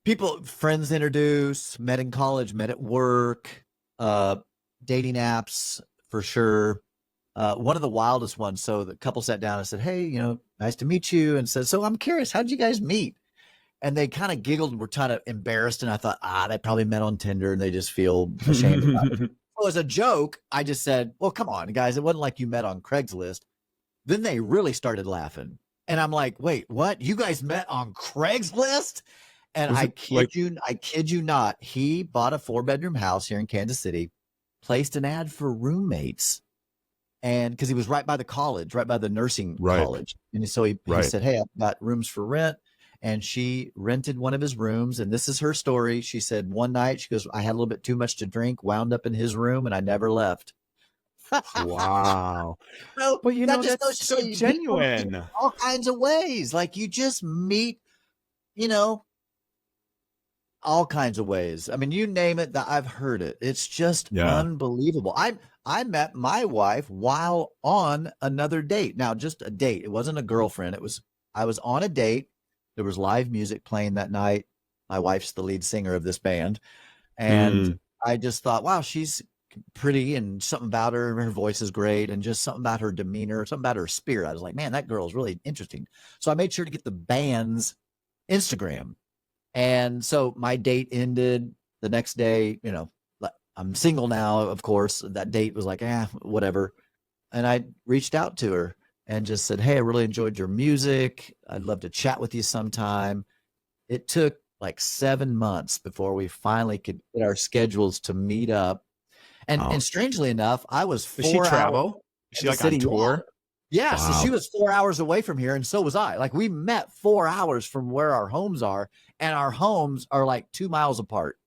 People, friends introduce, met in college, met at work, dating apps for sure. One of the wildest ones. So the couple sat down and said, "Hey, nice to meet you." And said, "So I'm curious, how'd you guys meet?" And they kind of giggled and were kind of embarrassed. And I thought, they probably met on Tinder and they just feel ashamed about it. So as a joke, I just said, "Well, come on, guys. It wasn't like you met on Craigslist." Then they really started laughing. And I'm like, "Wait, what? You guys met on Craigslist?" And Was it like, I kid you not, he bought a 4-bedroom house here in Kansas City, placed an ad for roommates. And because he was right by the college, right by the nursing right, college. And so he right. said, "Hey, I've got rooms for rent." And she rented one of his rooms. And this is her story. She said, one night, she goes, "I had a little bit too much to drink, wound up in his room, and I never left." Wow. So But that just goes that's to so show you, people meet genuine. all kinds of ways. Like, you just meet, you know, all kinds of ways. I mean, you name it, that I've heard it. It's just Yeah. unbelievable. I met my wife while on another date. Now, just a date. It wasn't a girlfriend. It was I was on a date. There was live music playing that night. My wife's the lead singer of this band. And Mm. I just thought, wow, she's pretty and something about her. Her voice is great. And just something about her demeanor, something about her spirit. I was like, man, that girl is really interesting. So I made sure to get the band's Instagram. And so my date ended the next day. I'm single now, of course. That date was like, whatever. And I reached out to her and just said, hey, I really enjoyed your music. I'd love to chat with you sometime. It took like 7 months before we finally could get our schedules to meet up. And Oh, and strangely enough, I was does she 4 hours travel? Is in she the like on city. Yeah. tour? Yeah. So she Wow. was 4 hours away from here, and so was I. Like we met 4 hours from where our homes are, and our homes are like 2 miles apart.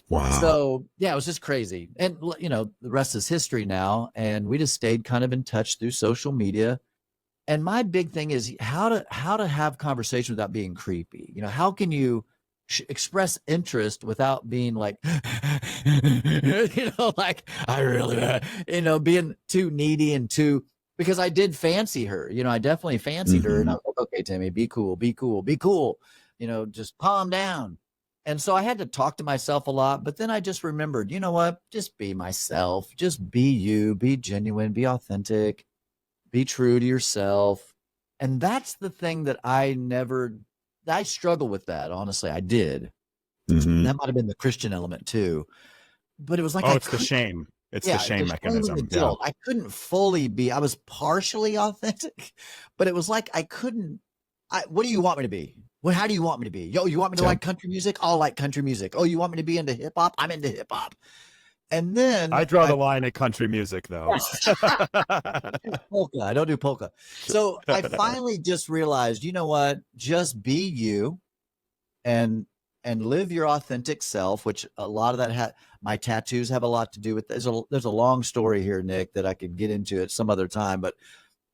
Wow. So yeah, it was just crazy. And the rest is history now. And we just stayed kind of in touch through social media. And my big thing is how to have conversation without being creepy. How can you express interest without being like, like I really, being too needy and too, because I did fancy her. I definitely fancied her, and I Hmm. was like, okay, Timmy, be cool, be cool, be cool. Just calm down. And so I had to talk to myself a lot, but then I just remembered, you know what? Just be myself. Just be you. Be genuine. Be authentic. Be true to yourself. And that's the thing that I struggle with that. Honestly, I did. Hmm. That might have been the Christian element too. But it was like Oh, I it's the couldn't, shame. It's the yeah, shame the shame and the mechanism. Yeah. guilt. I couldn't fully be, I was partially authentic, but it was like I couldn't. What do you want me to be? How do you want me to be? Yo, you want me to Yeah. like country music? I'll like country music. Oh, you want me to be into hip hop? I'm into hip hop. And I then draw the line at country music, though. polka. I don't do polka. So I finally just realized, you know what? Just be you and live your authentic self, which a lot of that my tattoos have a lot to do with. There's a long story here, Nick, that I could get into at some other time, but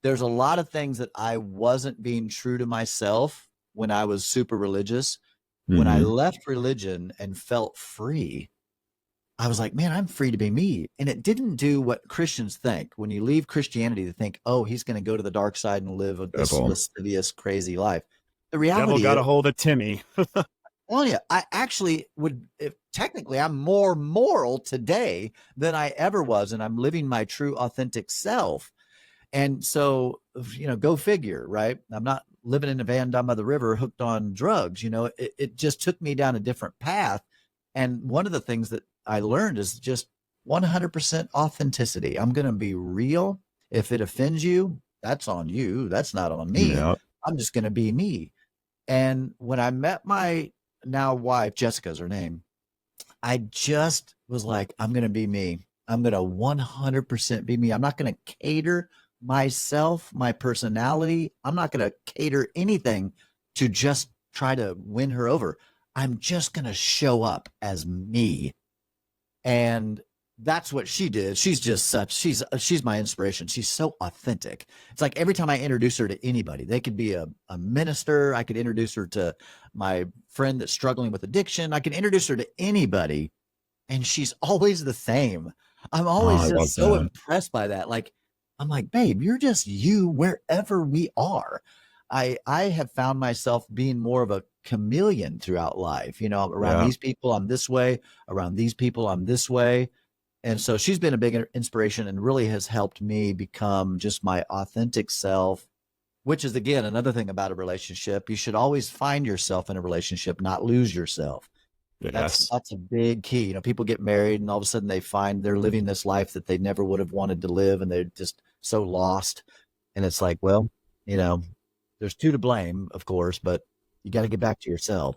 there's a lot of things that I wasn't being true to myself when I was super religious. When I Hmm. left religion and felt free, I was like, man, I'm free to be me. And it didn't do what Christians think. When you leave Christianity, to think, oh, he's going to go to the dark side and live this Devil. lascivious, crazy life. The Devil reality got is, a hold of Timmy. well, yeah, I actually would, if technically I'm more moral today than I ever was. And I'm living my true, authentic self. And so, go figure, right? I'm not living in a van down by the river hooked on drugs. It just took me down a different path. And one of the things that I learned is just 100% authenticity. I'm going to be real. If it offends you, that's on you. That's not on me. Yeah. I'm just going to be me. And when I met my now wife, Jessica's her name, I just was like, I'm going to be me. I'm going to 100% be me. I'm not going to cater myself, my personality. I'm not going to cater anything to just try to win her over. I'm just going to show up as me. And that's what she did. She's my inspiration. She's so authentic. It's like every time I introduce her to anybody, they could be a minister. I could introduce her to my friend that's struggling with addiction. I can introduce her to anybody, and she's always the same. I'm Oh, always I love just so that. impressed by that. Like, I'm like, babe, you're just you wherever we are. I have found myself being more of a chameleon throughout life. Around Yeah. these people, I'm this way. Around these people, I'm this way. And so she's been a big inspiration and really has helped me become just my authentic self, which is, again, another thing about a relationship. You should always find yourself in a relationship, not lose yourself. That's Yes. that's a big key. People get married and all of a sudden they find they're living this life that they never would have wanted to live, and they're just so lost. And it's like, well, you know, there's two to blame, of course, but you got to get back to yourself.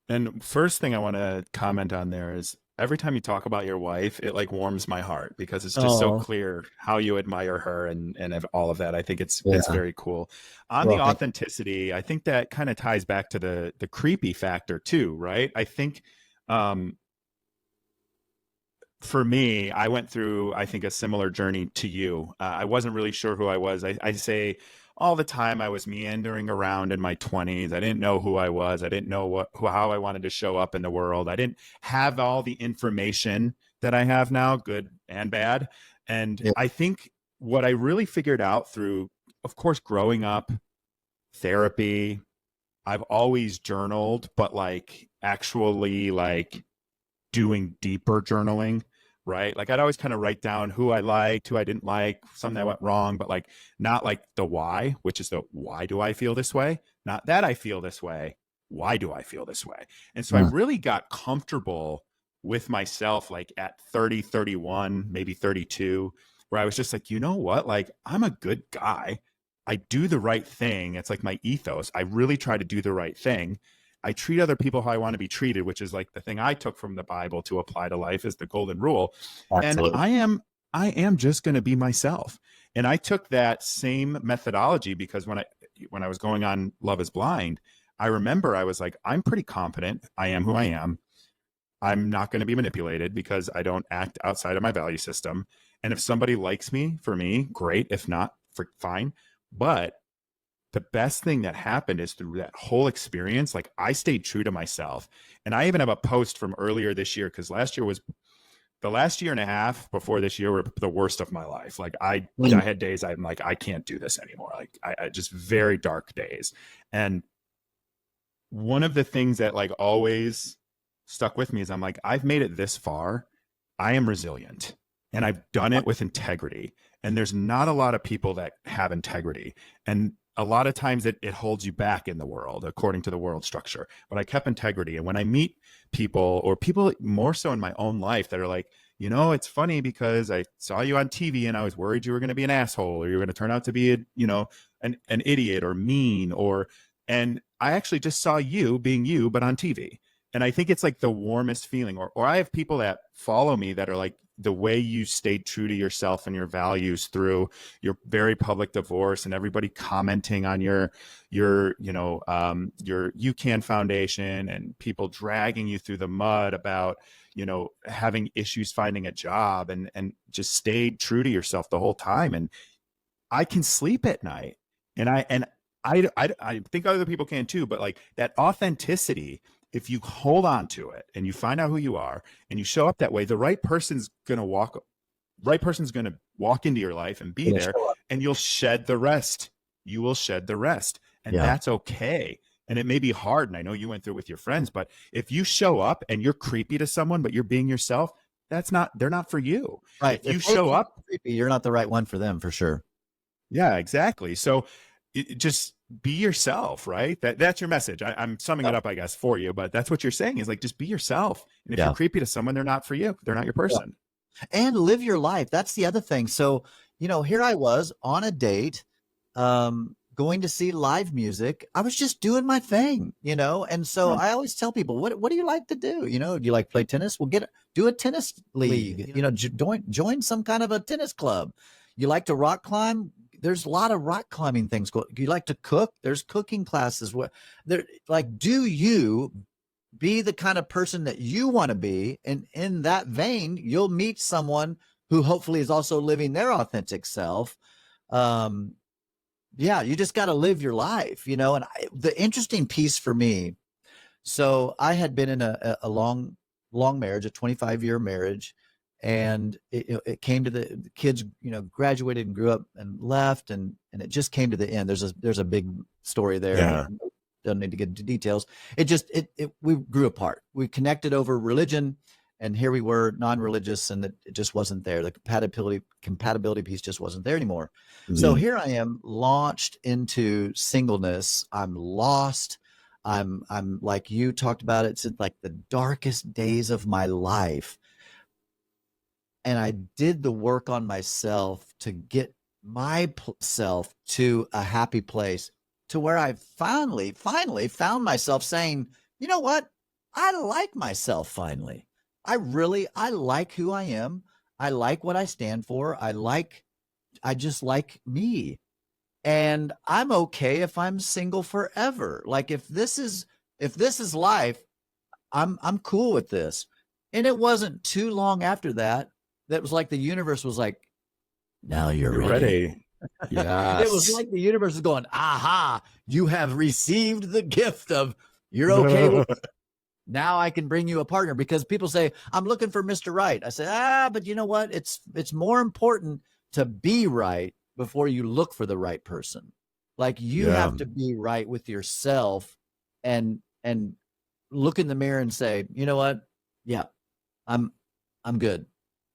And first thing I want to comment on there is every time you talk about your wife, it like warms my heart because it's just so Oh, clear how you admire her and all of that. I think it's yeah. very cool. On the Well, thank you. authenticity, I think that kind of ties back to the creepy factor too, right? I think um for me, I went through, I think, a similar journey to you. I wasn't really sure who I was. I say all the time I was meandering around in my 20s. I didn't know who I was. I didn't know how I wanted to show up in the world. I didn't have all the information that I have now, good and bad. And Yeah. I think what I really figured out through, of course, growing up therapy. I've always journaled, but like actually like doing deeper journaling, right? Like I'd always kind of write down who I liked, who I didn't like, something that went wrong, but like not like the why, which is the why do I feel this way? Not that I feel this way. Why do I feel this way? And so I Mm. really got comfortable with myself like at 30, 31, maybe 32, where I was just like, you know what? Like I'm a good guy. I do the right thing. It's like my ethos. I really try to do the right thing. I treat other people how I want to be treated, which is like the thing I took from the Bible to apply to life is the golden rule. And Absolutely. I am just going to be myself. And I took that same methodology because when I was going on Love is Blind, I remember I was like, I'm pretty confident. I am who I am. I'm not going to be manipulated because I don't act outside of my value system. And if somebody likes me for me, great. If not, fine. But the best thing that happened is through that whole experience, like I stayed true to myself. And I even have a post from earlier this year because last year was the last year and a half before this year were the worst of my life. Like I had days I'm like, I can't do this anymore. Like I just very dark days. And one of the things that like always stuck with me is I'm like, I've made it this far. I am resilient and I've done it with integrity. And there's not a lot of people that have integrity. And a lot of times it holds you back in the world, according to the world structure. But I kept integrity. And when I meet people or people more so in my own life that are like, you know, it's funny because I saw you on TV and I was worried you were going to be an asshole or you were going to turn out to be an idiot or mean and I actually just saw you being you, but on TV. And I think it's like the warmest feeling. Or I have people that follow me that are like, the way you stayed true to yourself and your values through your very public divorce and everybody commenting on your UCAN Foundation and people dragging you through the mud about, having issues finding a job and just stayed true to yourself the whole time. And I can sleep at night and I think other people can too, but like that authenticity, if you hold on to it and you find out who you are and you show up that way, the right person's going to walk into your life and be there and you'll shed the rest. You will shed the rest. And Yeah. that's okay. And it may be hard. And I know you went through it with your friends, but if you show up and you're creepy to someone, but you're being yourself, they're not for you. Right. If you show up, creepy, you're not the right one for them for sure. yeah, exactly. So just be yourself, right? That's your message. I'm summing it up, I guess, for you, but that's what you're saying is like, just be yourself. And if you're creepy to someone, they're not for you. They're not your person. And live your life. That's the other thing. So, here I was on a date, going to see live music. I was just doing my thing, and so I always tell people, what do you like to do? Do you like play tennis? Well, do a tennis league, join some kind of a tennis club. You like to rock climb? There's a lot of rock climbing things. You like to cook? There's cooking classes. Do you be the kind of person that you want to be? And in that vein, you'll meet someone who hopefully is also living their authentic self. You just got to live your life, and the interesting piece for me. So I had been in a long marriage, a 25-year marriage. And it came to the kids, graduated and grew up and left. And it just came to the end. There's a big story there. Yeah. Don't need to get into details. We grew apart. We connected over religion and here we were non-religious and it just wasn't there. The compatibility piece just wasn't there anymore. Mm-hmm. So here I am launched into singleness. I'm lost. I'm like you talked about it. It's like the darkest days of my life. And I did the work on myself to get myself to a happy place to where I finally found myself saying, you know what? I like myself finally. I like who I am. I like what I stand for. I just like me. And I'm okay if I'm single forever. Like if this is life, I'm cool with this. And it wasn't too long after that was like the universe was like, now you're ready. Yes. It was like the universe is going, aha, you have received the gift of you're okay with it. Now I can bring you a partner, because people say, I'm looking for Mr. Right. I say, but you know what? It's more important to be right before you look for the right person. Like you Yeah. have to be right with yourself and look in the mirror and say, you know what? Yeah, I'm good.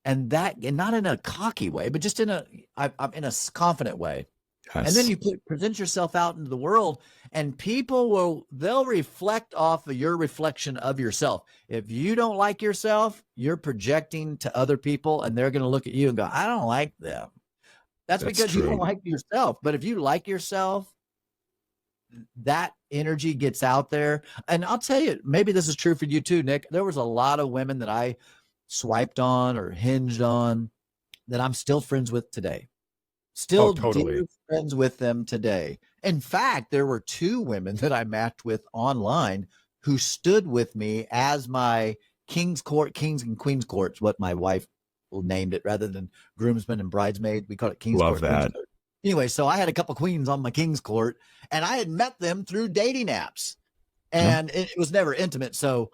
And not in a cocky way, but just I'm in a confident way. And then Yes. you present yourself out into the world, and they'll reflect off of your reflection of yourself. If you don't like yourself, you're projecting to other people, and they're going to look at you and go, I don't like them. That's That's because you don't true. like yourself. But if you like yourself, that energy gets out there. And I'll tell you, maybe this is true for you too, Nick. There was a lot of women that I swiped on or hinged on that I'm still friends with today. Oh, Still totally. dear friends with them today. In fact, there were two women that I matched with online who stood with me as my kings and queens courts, what my wife named it rather than groomsmen and bridesmaid. We call it king's Love court, queens that. court. Anyway, so I had a couple queens on my king's court, and I had met them through dating apps, Yeah. and it was never intimate. So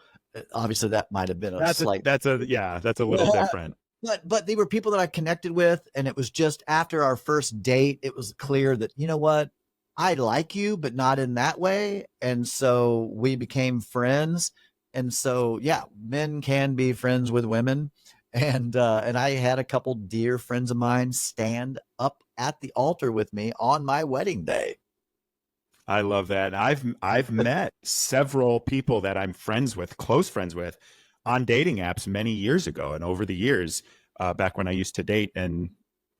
obviously that might have been a slight That's a little different. but they were people that I connected with, and it was just after our first date, it was clear that, you know what, I like you, but not in that way. And so we became friends. And so yeah, men can be friends with women. And I had a couple dear friends of mine stand up at the altar with me on my wedding day. I love that. I've met several people that I'm friends with, close friends with, on dating apps many years ago, and over the years, back when I used to date and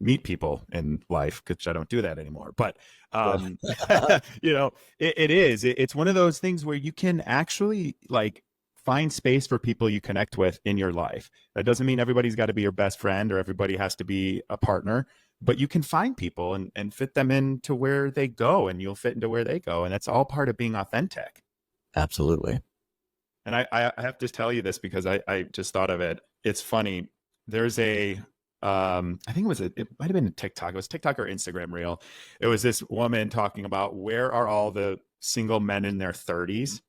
meet people in life, because I don't do that anymore. But it's one of those things where you can actually like find space for people you connect with in your life. That doesn't mean everybody's got to be your best friend or everybody has to be a partner, but you can find people and fit them into where they go, and you'll fit into where they go. And that's all part of being authentic. Absolutely. And I have to tell you this because I just thought of it. It's funny. There's I think it might have been a TikTok. It was TikTok or Instagram reel. It was this woman talking about where are all the single men in their 30s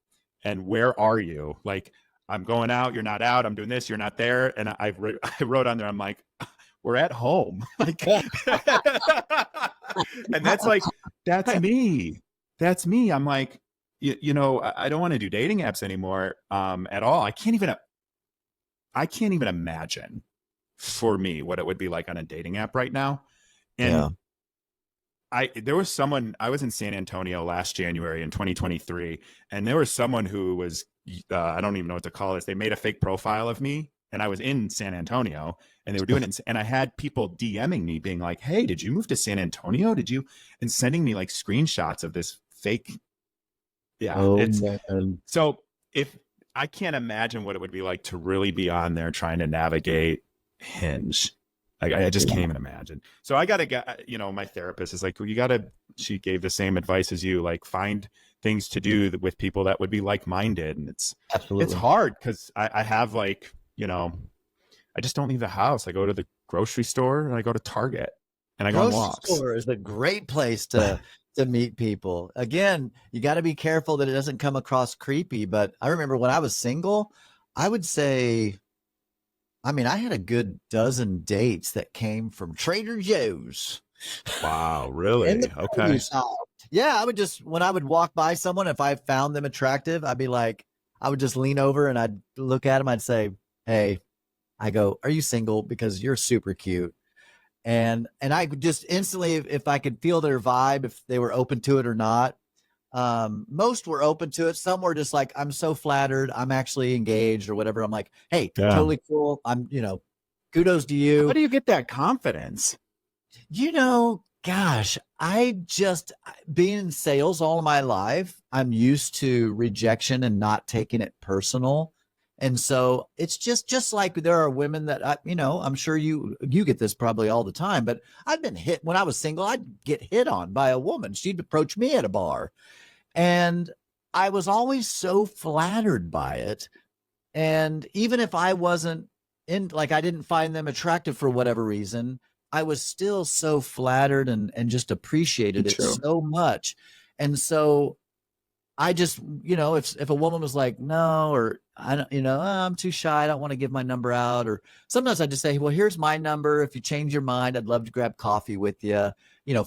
and where are you? Like, I'm going out, you're not out. I'm doing this, you're not there. And I wrote on there, I'm like, we're at home. Like, and that's like, that's me. That's me. I'm like, I don't want to do dating apps anymore at all. I can't even imagine for me what it would be like on a dating app right now. And there was someone, I was in San Antonio last January in 2023, and there was someone who was, I don't even know what to call this. They made a fake profile of me, and I was in San Antonio, and they were doing it. And I had people DMing me being like, hey, did you move to San Antonio? And sending me like screenshots of this fake. Yeah. Oh, man. So if I can't imagine what it would be like to really be on there trying to navigate Hinge. I just can't even imagine. So I got to get, my therapist is like, well, she gave the same advice as you, like find things to do with people that would be like-minded. And it's hard because I have like, I just don't leave the house. I go to the grocery store and I go to Target and I go on walks. Grocery store is a great place to meet people. Again, you got to be careful that it doesn't come across creepy. But I remember when I was single, I would say, I had a good dozen dates that came from Trader Joe's. Wow, really? Okay. Yeah, I would just, when I would walk by someone, if I found them attractive, I would just lean over and I'd look at them. I'd say, hey, I go, are you single? Because you're super cute. And I could just instantly, if I could feel their vibe, if they were open to it or not. Most were open to it. Some were just like, I'm so flattered, I'm actually engaged or whatever. I'm like, hey, totally cool. I'm, kudos to you. How do you get that confidence? Gosh, being in sales all of my life, I'm used to rejection and not taking it personal. And so it's just like there are women that I'm sure you get this probably all the time, but I've been hit when I was single. I'd get hit on by a woman. She'd approach me at a bar, and I was always so flattered by it. And even if I wasn't I didn't find them attractive for whatever reason, I was still so flattered and just appreciated it so much. And so I just, if a woman was like, no, or I don't, I'm too shy, I don't want to give my number out. Or sometimes I just say, well, here's my number. If you change your mind, I'd love to grab coffee with you.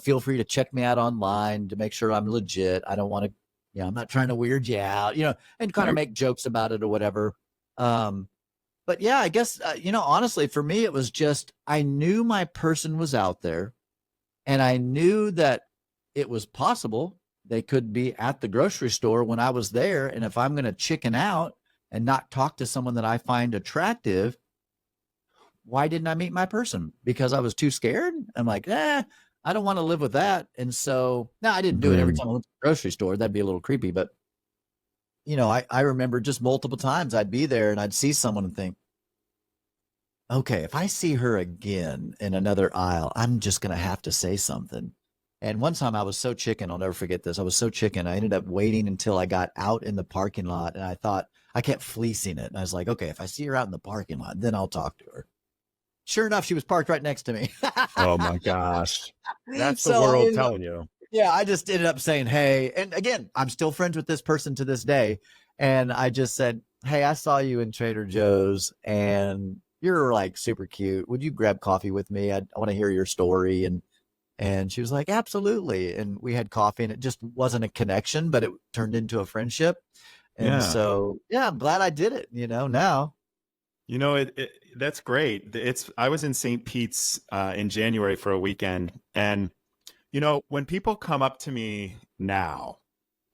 feel free to check me out online to make sure I'm legit. I don't want to, I'm not trying to weird you out, and kind of Right. make jokes about it or whatever. But yeah, I guess, honestly, for me, it was just, I knew my person was out there, and I knew that it was possible they could be at the grocery store when I was there. And if I'm going to chicken out and not talk to someone that I find attractive, why didn't I meet my person? Because I was too scared. I'm like, I don't want to live with that. And so now I didn't do it every Mm. time I went to the grocery store. That'd be a little creepy. But, I remember just multiple times I'd be there and I'd see someone and think, okay, if I see her again in another aisle, I'm just going to have to say something. And one time I was so chicken, I'll never forget this. I was so chicken. I ended up waiting until I got out in the parking lot, and I thought, I kept fleecing it. And I was like, okay, if I see her out in the parking lot, then I'll talk to her. Sure enough, she was parked right next to me. Oh my gosh. That's the So world telling you. yeah, I just ended up saying, hey, and again, I'm still friends with this person to this day. And I just said, hey, I saw you in Trader Joe's and you're like super cute. Would you grab coffee with me? I want to hear your story. And she was like, absolutely. And we had coffee, and it just wasn't a connection, but it turned into a friendship. And Yeah. so, yeah, I'm glad I did it, now. That's great. I was in St. Pete's in January for a weekend. And, when people come up to me now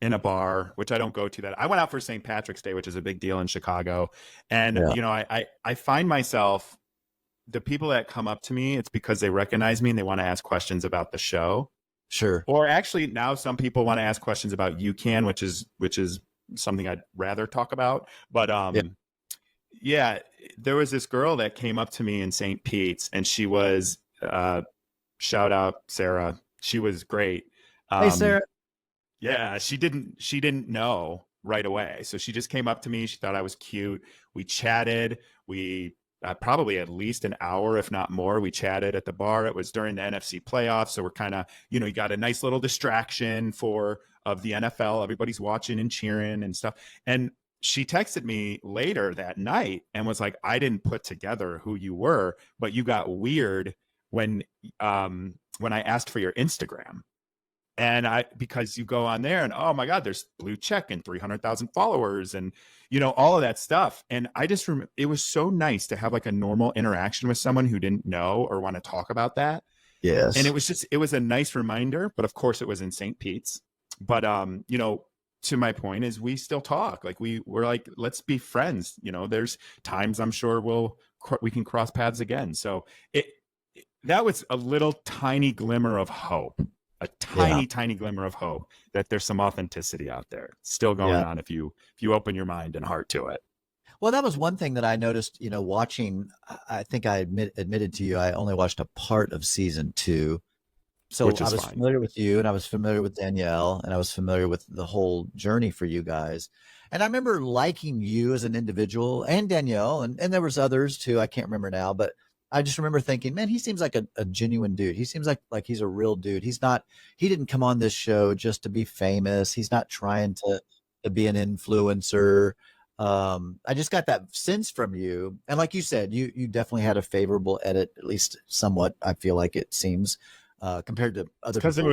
in a bar, which I don't go to, that I went out for St. Patrick's Day, which is a big deal in Chicago. And, Yeah, I find myself, the people that come up to me, it's because they recognize me and they want to ask questions about the show. sure. Or actually now some people want to ask questions about UCAN, which is something I'd rather talk about. But Yeah. yeah, there was this girl that came up to me in St. Pete's, and she was shout out Sarah. She was great. Hey, Sarah. Yeah, she didn't know right away. So she just came up to me. She thought I was cute. We chatted. We probably at least an hour, if not more. We chatted at the bar. It was during the NFC playoffs, so we're kind of, you got a nice little distraction of the NFL. Everybody's watching and cheering and stuff. And she texted me later that night and was like, I didn't put together who you were, but you got weird when I asked for your Instagram. And because you go on there and, oh my God, there's blue check and 300,000 followers and, all of that stuff. And I just remember it was so nice to have like a normal interaction with someone who didn't know or want to talk about that. And Yes. it was a nice reminder, but of course it was in St. Pete's. But, to my point is we still talk. Like we're like, let's be friends. There's times I'm sure we can cross paths again. So that was a little tiny glimmer of hope. A Yeah. tiny glimmer of hope that there's some authenticity out there still going Yeah. on if you open your mind and heart to it. Well, that was one thing that I noticed, watching. I think I admitted to you, I only watched a part of season 2. So Which I is was fine. familiar with you, and I was familiar with Danielle, and I was familiar with the whole journey for you guys. And I remember liking you as an individual and Danielle, and there was others too. I can't remember now, but I just remember thinking, man, he seems like a genuine dude. He seems like he's a real dude. He didn't come on this show just to be famous. He's not trying to be an influencer. I just got that sense from you. And like you said, you definitely had a favorable edit, at least somewhat, I feel like it seems, compared to It's other because people.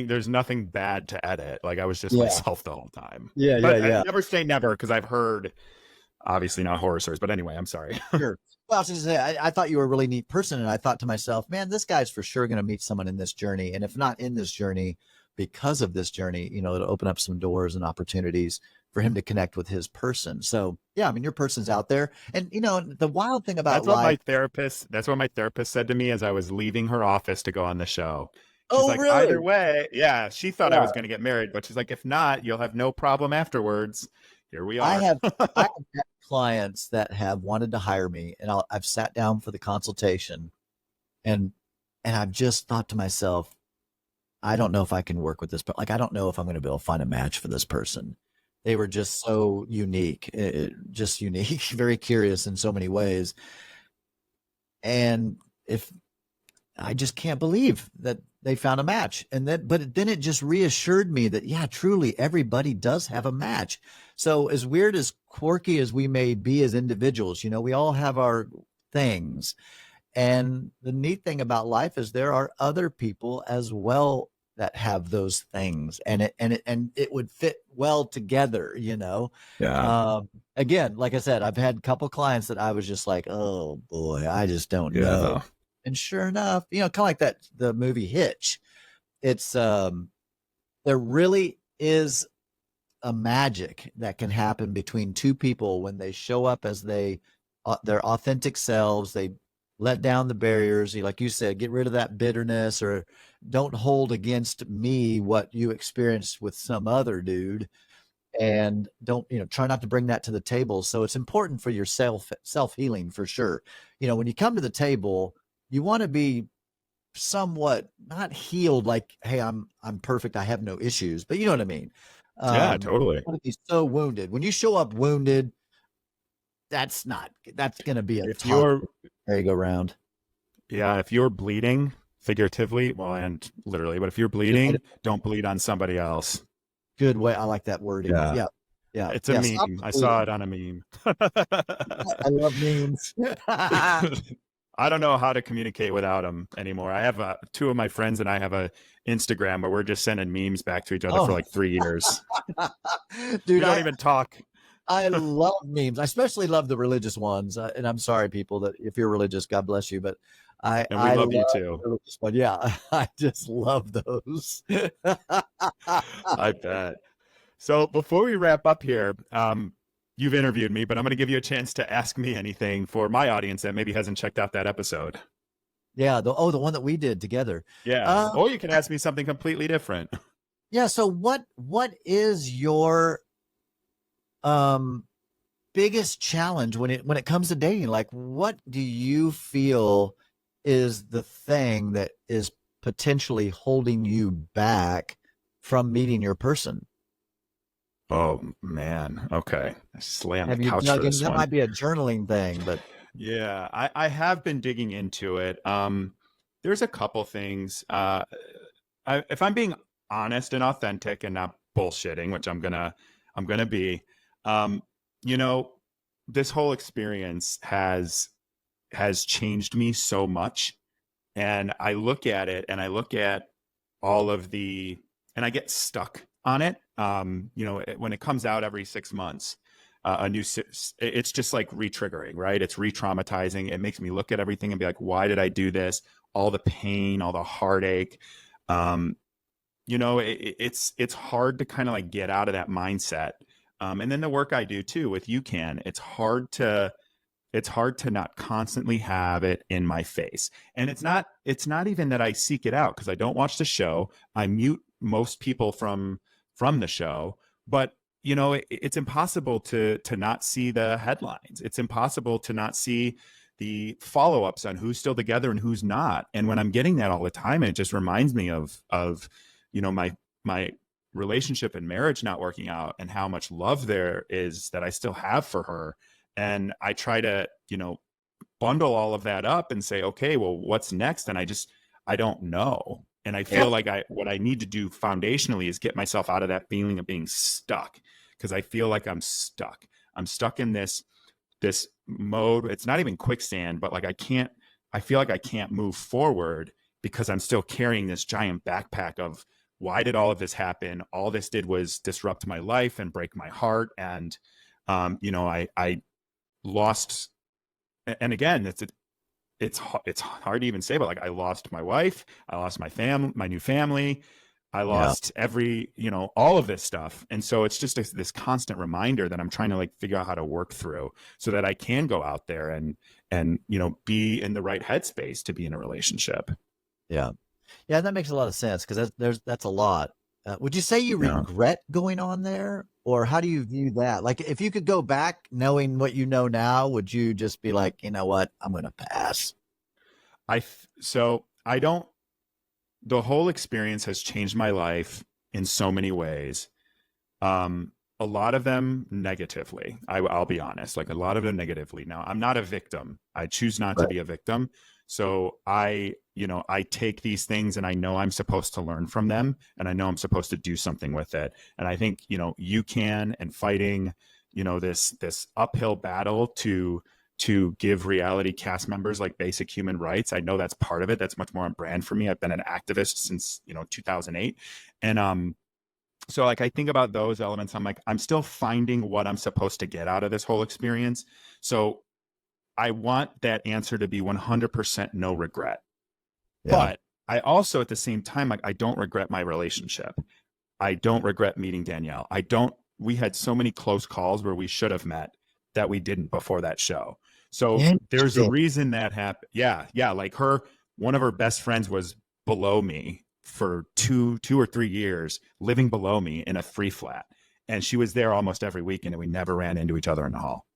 there's nothing bad to edit. Like I was just Yeah. myself the whole time. Yeah, yeah, But I yeah. never say never because I've heard obviously not horror stories. But anyway, I'm sorry. Sure. Well, I was just say, I thought you were a really neat person, and I thought to myself, man, this guy's for sure going to meet someone in this journey, and if not in this journey, because of this journey, it'll open up some doors and opportunities for him to connect with his person. So, yeah, I mean, your person's out there, and the wild thing about life. That's what my therapist said to me as I was leaving her office to go on the show. She's Oh, like, either really? way, yeah, she thought I Yeah. was going to get married, but she's like, if not, you'll have no problem afterwards. Here we I are. have I have had clients that have wanted to hire me, and I've sat down for the consultation, and I've just thought to myself, I don't know if I can work with this, but like, I don't know if I'm going to be able to find a match for this person. They were just so unique, just unique, very curious in so many ways. And if I just can't believe that they found a match. And but then it just reassured me that, yeah, truly everybody does have a match. So as weird, as quirky as we may be as individuals, we all have our things. And the neat thing about life is there are other people as well that have those things, and it would fit well together, you know. Yeah. Again, like I said, I've had a couple clients that I was just like, oh boy, I just don't know. Yeah. And sure enough, you know, kind of like that the movie Hitch. It's there really is a magic that can happen between two people when they show up as their authentic selves. They let down the barriers, like you said, get rid of that bitterness, or don't hold against me what you experienced with some other dude, and don't, you know, try not to bring that to the table. So it's important for your self healing for sure. You know, when you come to the table, you want to be somewhat not healed, like, hey, I'm perfect, I have no issues, but you know what I mean. Yeah, You totally. want to be so wounded. When you show up wounded, that's going to be a If you're toxic merry-go-round. Yeah, if you're bleeding figuratively, well, and literally, but if you're Good way bleeding, to, don't bleed on somebody else. good way. I like that wording. Yeah. Yeah. Yeah. It's a Yeah. Stop meme. the I saw bleeding. it on a meme. I love memes. I don't know how to communicate without them anymore. I have two of my friends and I have a Instagram where we're just sending memes back to each other for Oh, like 3 years. We dude, don't even talk. I love memes. I especially love the religious ones. And I'm sorry, people, that if you're religious, God bless you. But And we I love you love too. the religious one. Yeah, I just love those. I bet. So before we wrap up here, you've interviewed me, but I'm going to give you a chance to ask me anything for my audience that maybe hasn't checked out that episode. Yeah. The one that we did together. Yeah. Um, Or you can ask me something completely different. yeah. So what is your um biggest challenge when it comes to dating? Like, what do you feel is the thing that is potentially holding you back from meeting your person? Oh, man. Okay. I slammed on the Have you couch for dug in? this That one. might be a journaling thing, but Yeah, I have been digging into it. There's a couple things. If I'm being honest and authentic and not bullshitting, which I'm gonna be, um, you know, this whole experience has changed me so much. And I look at it and I look at all of the, and I get stuck on it. When it comes out every 6 months, it's just like re-triggering, right? It's re-traumatizing. It makes me look at everything and be like, why did I do this? All the pain, all the heartache. Um, it's hard to kind of like get out of that mindset. And then the work I do too with UCAN, it's hard to not constantly have it in my face. And it's not even that I seek it out, because I don't watch the show. I mute most people from the show, but it's impossible to not see the headlines. It's impossible to not see the follow-ups on who's still together and who's not. And when I'm getting that all the time, it just reminds me of my relationship and marriage not working out, and how much love there is that I still have for her. And I try to bundle all of that up and say, okay, well, what's next? And I don't know. And I yeah, feel like what I need to do foundationally is get myself out of that feeling of being stuck, because I feel like I'm stuck in this mode. It's not even quicksand, but like I feel like I can't move forward because I'm still carrying this giant backpack of, why did all of this happen? All this did was disrupt my life and break my heart. And I lost. And again, it's hard to even say, but like, I lost my wife, I lost my new family, I yeah. lost all of this stuff. And so it's just this constant reminder that I'm trying to like figure out how to work through, so that I can go out there and be in the right headspace to be in a relationship. Yeah. Yeah, that makes a lot of sense, because that's a lot. Would you say you Yeah. regret going on there, or how do you view that? Like, if you could go back knowing what you know now, would you just be like, you know what, I'm going to pass? So I don't, the whole experience has changed my life in so many ways. A lot of them negatively. I'll be honest, like a lot of them negatively. Now, I'm not a victim. I choose not to Right. be a victim. So I take these things and I know I'm supposed to learn from them, and I know I'm supposed to do something with it. And I think, you can, and fighting, this uphill battle to give reality cast members like basic human rights. I know that's part of it. That's much more on brand for me. I've been an activist since, 2008. And so like I think about those elements. I'm like, I'm still finding what I'm supposed to get out of this whole experience. So I want that answer to be 100% no regret. Yeah. But I also at the same time, like, I don't regret my relationship. I don't regret meeting Danielle. We had so many close calls where we should have met that we didn't before that show. So there's a Interesting. reason that happened. Yeah. Yeah. Like one of her best friends was below me for two or 3 years, living below me in a free flat. And she was there almost every weekend and we never ran into each other in the hall.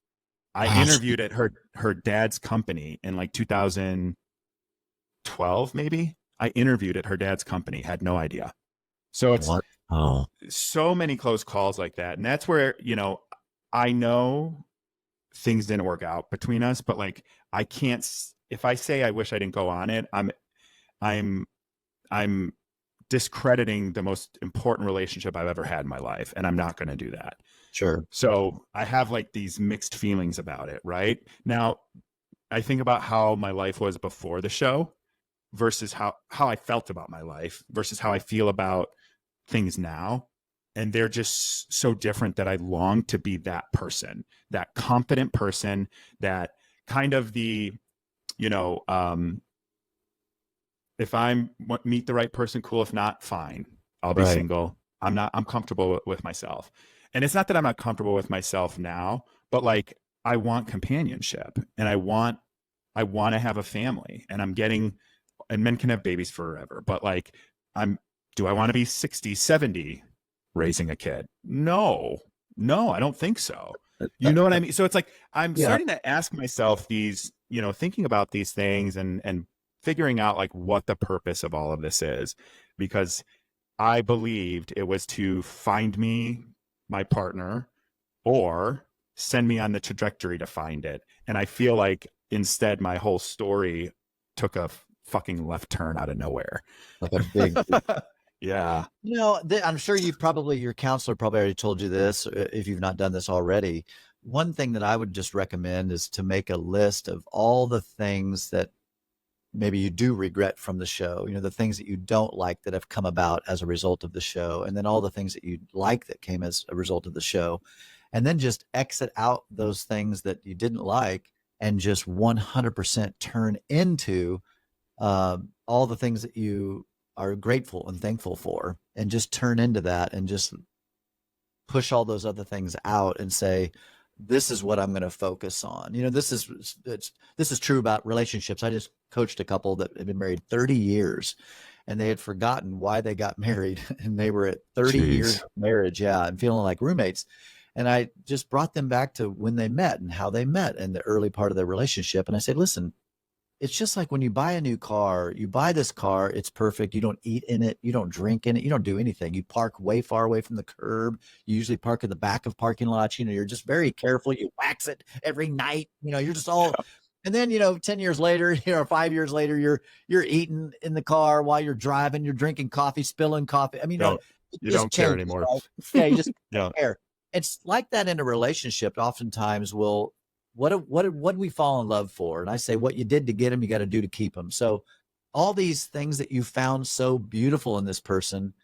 I Wow. interviewed at her dad's company in like 2012, maybe. I interviewed at her dad's company, had no idea. So it's What? Oh, so many close calls like that. And that's where, I know things didn't work out between us, but like, I can't, if I say I wish I didn't go on it, I'm discrediting the most important relationship I've ever had in my life. And I'm not going to do that. sure. So I have like these mixed feelings about it. Right now, I think about how my life was before the show versus how I felt about my life versus how I feel about things now. And they're just so different that I long to be that person, that confident person, that kind of the, if I'm meet the right person, cool. If not, fine. I'll be Right. single. I'm comfortable with myself. And it's not that I'm not comfortable with myself now, but like I want companionship and I want to have a family and and men can have babies forever, but like do I want to be 60, 70 raising a kid? No, I don't think so. You know what I mean? So it's like, I'm Yeah. starting to ask myself these, thinking about these things and figuring out like what the purpose of all of this is, because I believed it was to find me my partner or send me on the trajectory to find it. And I feel like instead my whole story took a fucking left turn out of nowhere. Like a big. Yeah. I'm sure your counselor probably already told you this, if you've not done this already. One thing that I would just recommend is to make a list of all the things that maybe you do regret from the show, the things that you don't like that have come about as a result of the show, and then all the things that you like that came as a result of the show. And then just exit out those things that you didn't like and just 100% turn into all the things that you are grateful and thankful for, and just turn into that and just push all those other things out and say, this is what I'm going to focus on. This is true about relationships. I just coached a couple that had been married 30 years and they had forgotten why they got married and they were at 30 years of marriage. Yeah. And feeling like roommates. And I just brought them back to when they met and how they met in the early part of their relationship. And I said, listen, it's just like when you buy a new car, you buy this car, it's perfect. You don't eat in it. You don't drink in it. You don't do anything. You park way far away from the curb. You usually park in the back of parking lots. You're just very careful. You wax it every night. You're just all, and then, 10 years later, 5 years later, you're eating in the car while you're driving, you're drinking coffee, spilling coffee. I mean, you don't care anymore. Right? Yeah. You just don't care. It's like that in a relationship. Oftentimes what did we fall in love for? And I say, what you did to get them, you got to do to keep them. So all these things that you found so beautiful in this person,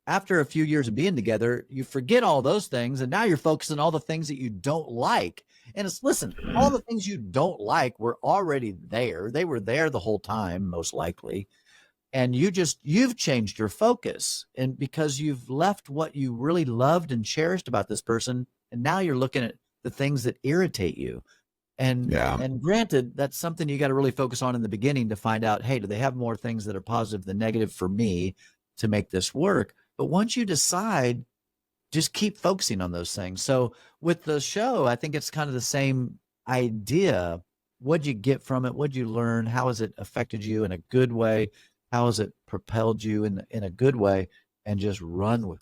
after a few years of being together, you forget all those things. And now you're focusing on all the things that you don't like. And listen, all the things you don't like were already there. They were there the whole time, most likely. And you've changed your focus. And because you've left what you really loved and cherished about this person. And now you're looking at the things that irritate you. And granted, that's something you got to really focus on in the beginning to find out, hey, do they have more things that are positive than negative for me to make this work? But once you decide, just keep focusing on those things. So with the show, I think it's kind of the same idea. What'd you get from it? What'd you learn? How has it affected you in a good way? How has it propelled you in a good way? And just run with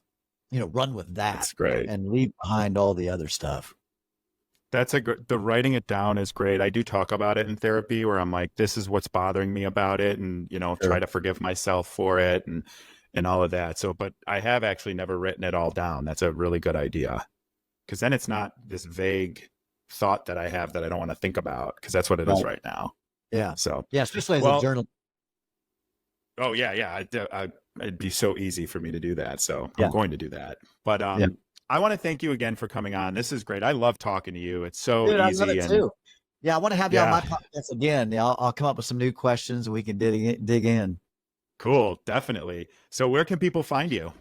that. That's great. And leave behind all the other stuff. The writing it down is great. I do talk about it in therapy where I'm like, this is what's bothering me about it. And, try to forgive myself for it and all of that. So, but I have actually never written it all down. That's a really good idea. Cause then it's not this vague thought that I have that I don't want to think about, because that's what it is right now. Yeah. So, Yeah. Especially as a journal. Oh yeah. It'd be so easy for me to do that. So Yeah. I'm going to do that. But I want to thank you again for coming on. This is great. I love talking to you. It's so Dude, easy. I love it too. Yeah. I want to have you on my podcast again. Yeah, I'll come up with some new questions and we can dig in. Cool. Definitely. So where can people find you?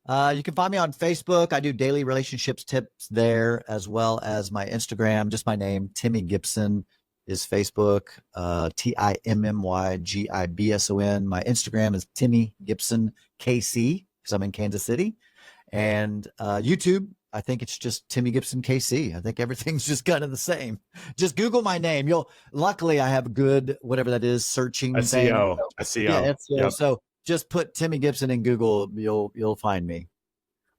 You can find me on Facebook. I do daily relationships tips there, as well as my Instagram. Just my name, Timmy Gibson, is Facebook. TimmyGibson. My Instagram is Timmy Gibson KC, because I'm in Kansas City. And YouTube, I think it's just Timmy Gibson KC. I think everything's just kind of the same. Just Google my name. Luckily I have good, whatever that is, searching SEO. thing. SEO. Yeah, SEO. Yep. So just put Timmy Gibson in Google. You'll find me.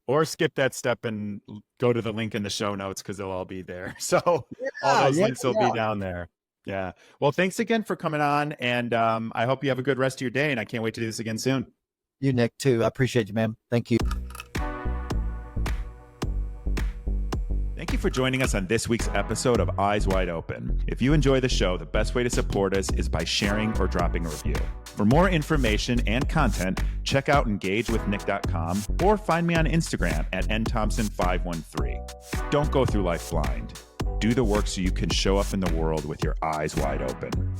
Or skip that step and go to the link in the show notes, because they'll all be there. So all those links will be down there. Yeah. Well, thanks again for coming on. And I hope you have a good rest of your day. And I can't wait to do this again soon. You, Nick, too. I appreciate you, man. Thank you. Thank you for joining us on this week's episode of Eyes Wide Open. If you enjoy the show, the best way to support us is by sharing or dropping a review. For more information and content, check out engagewithnick.com or find me on Instagram at nthompson513. Don't go through life blind. Do the work so you can show up in the world with your eyes wide open.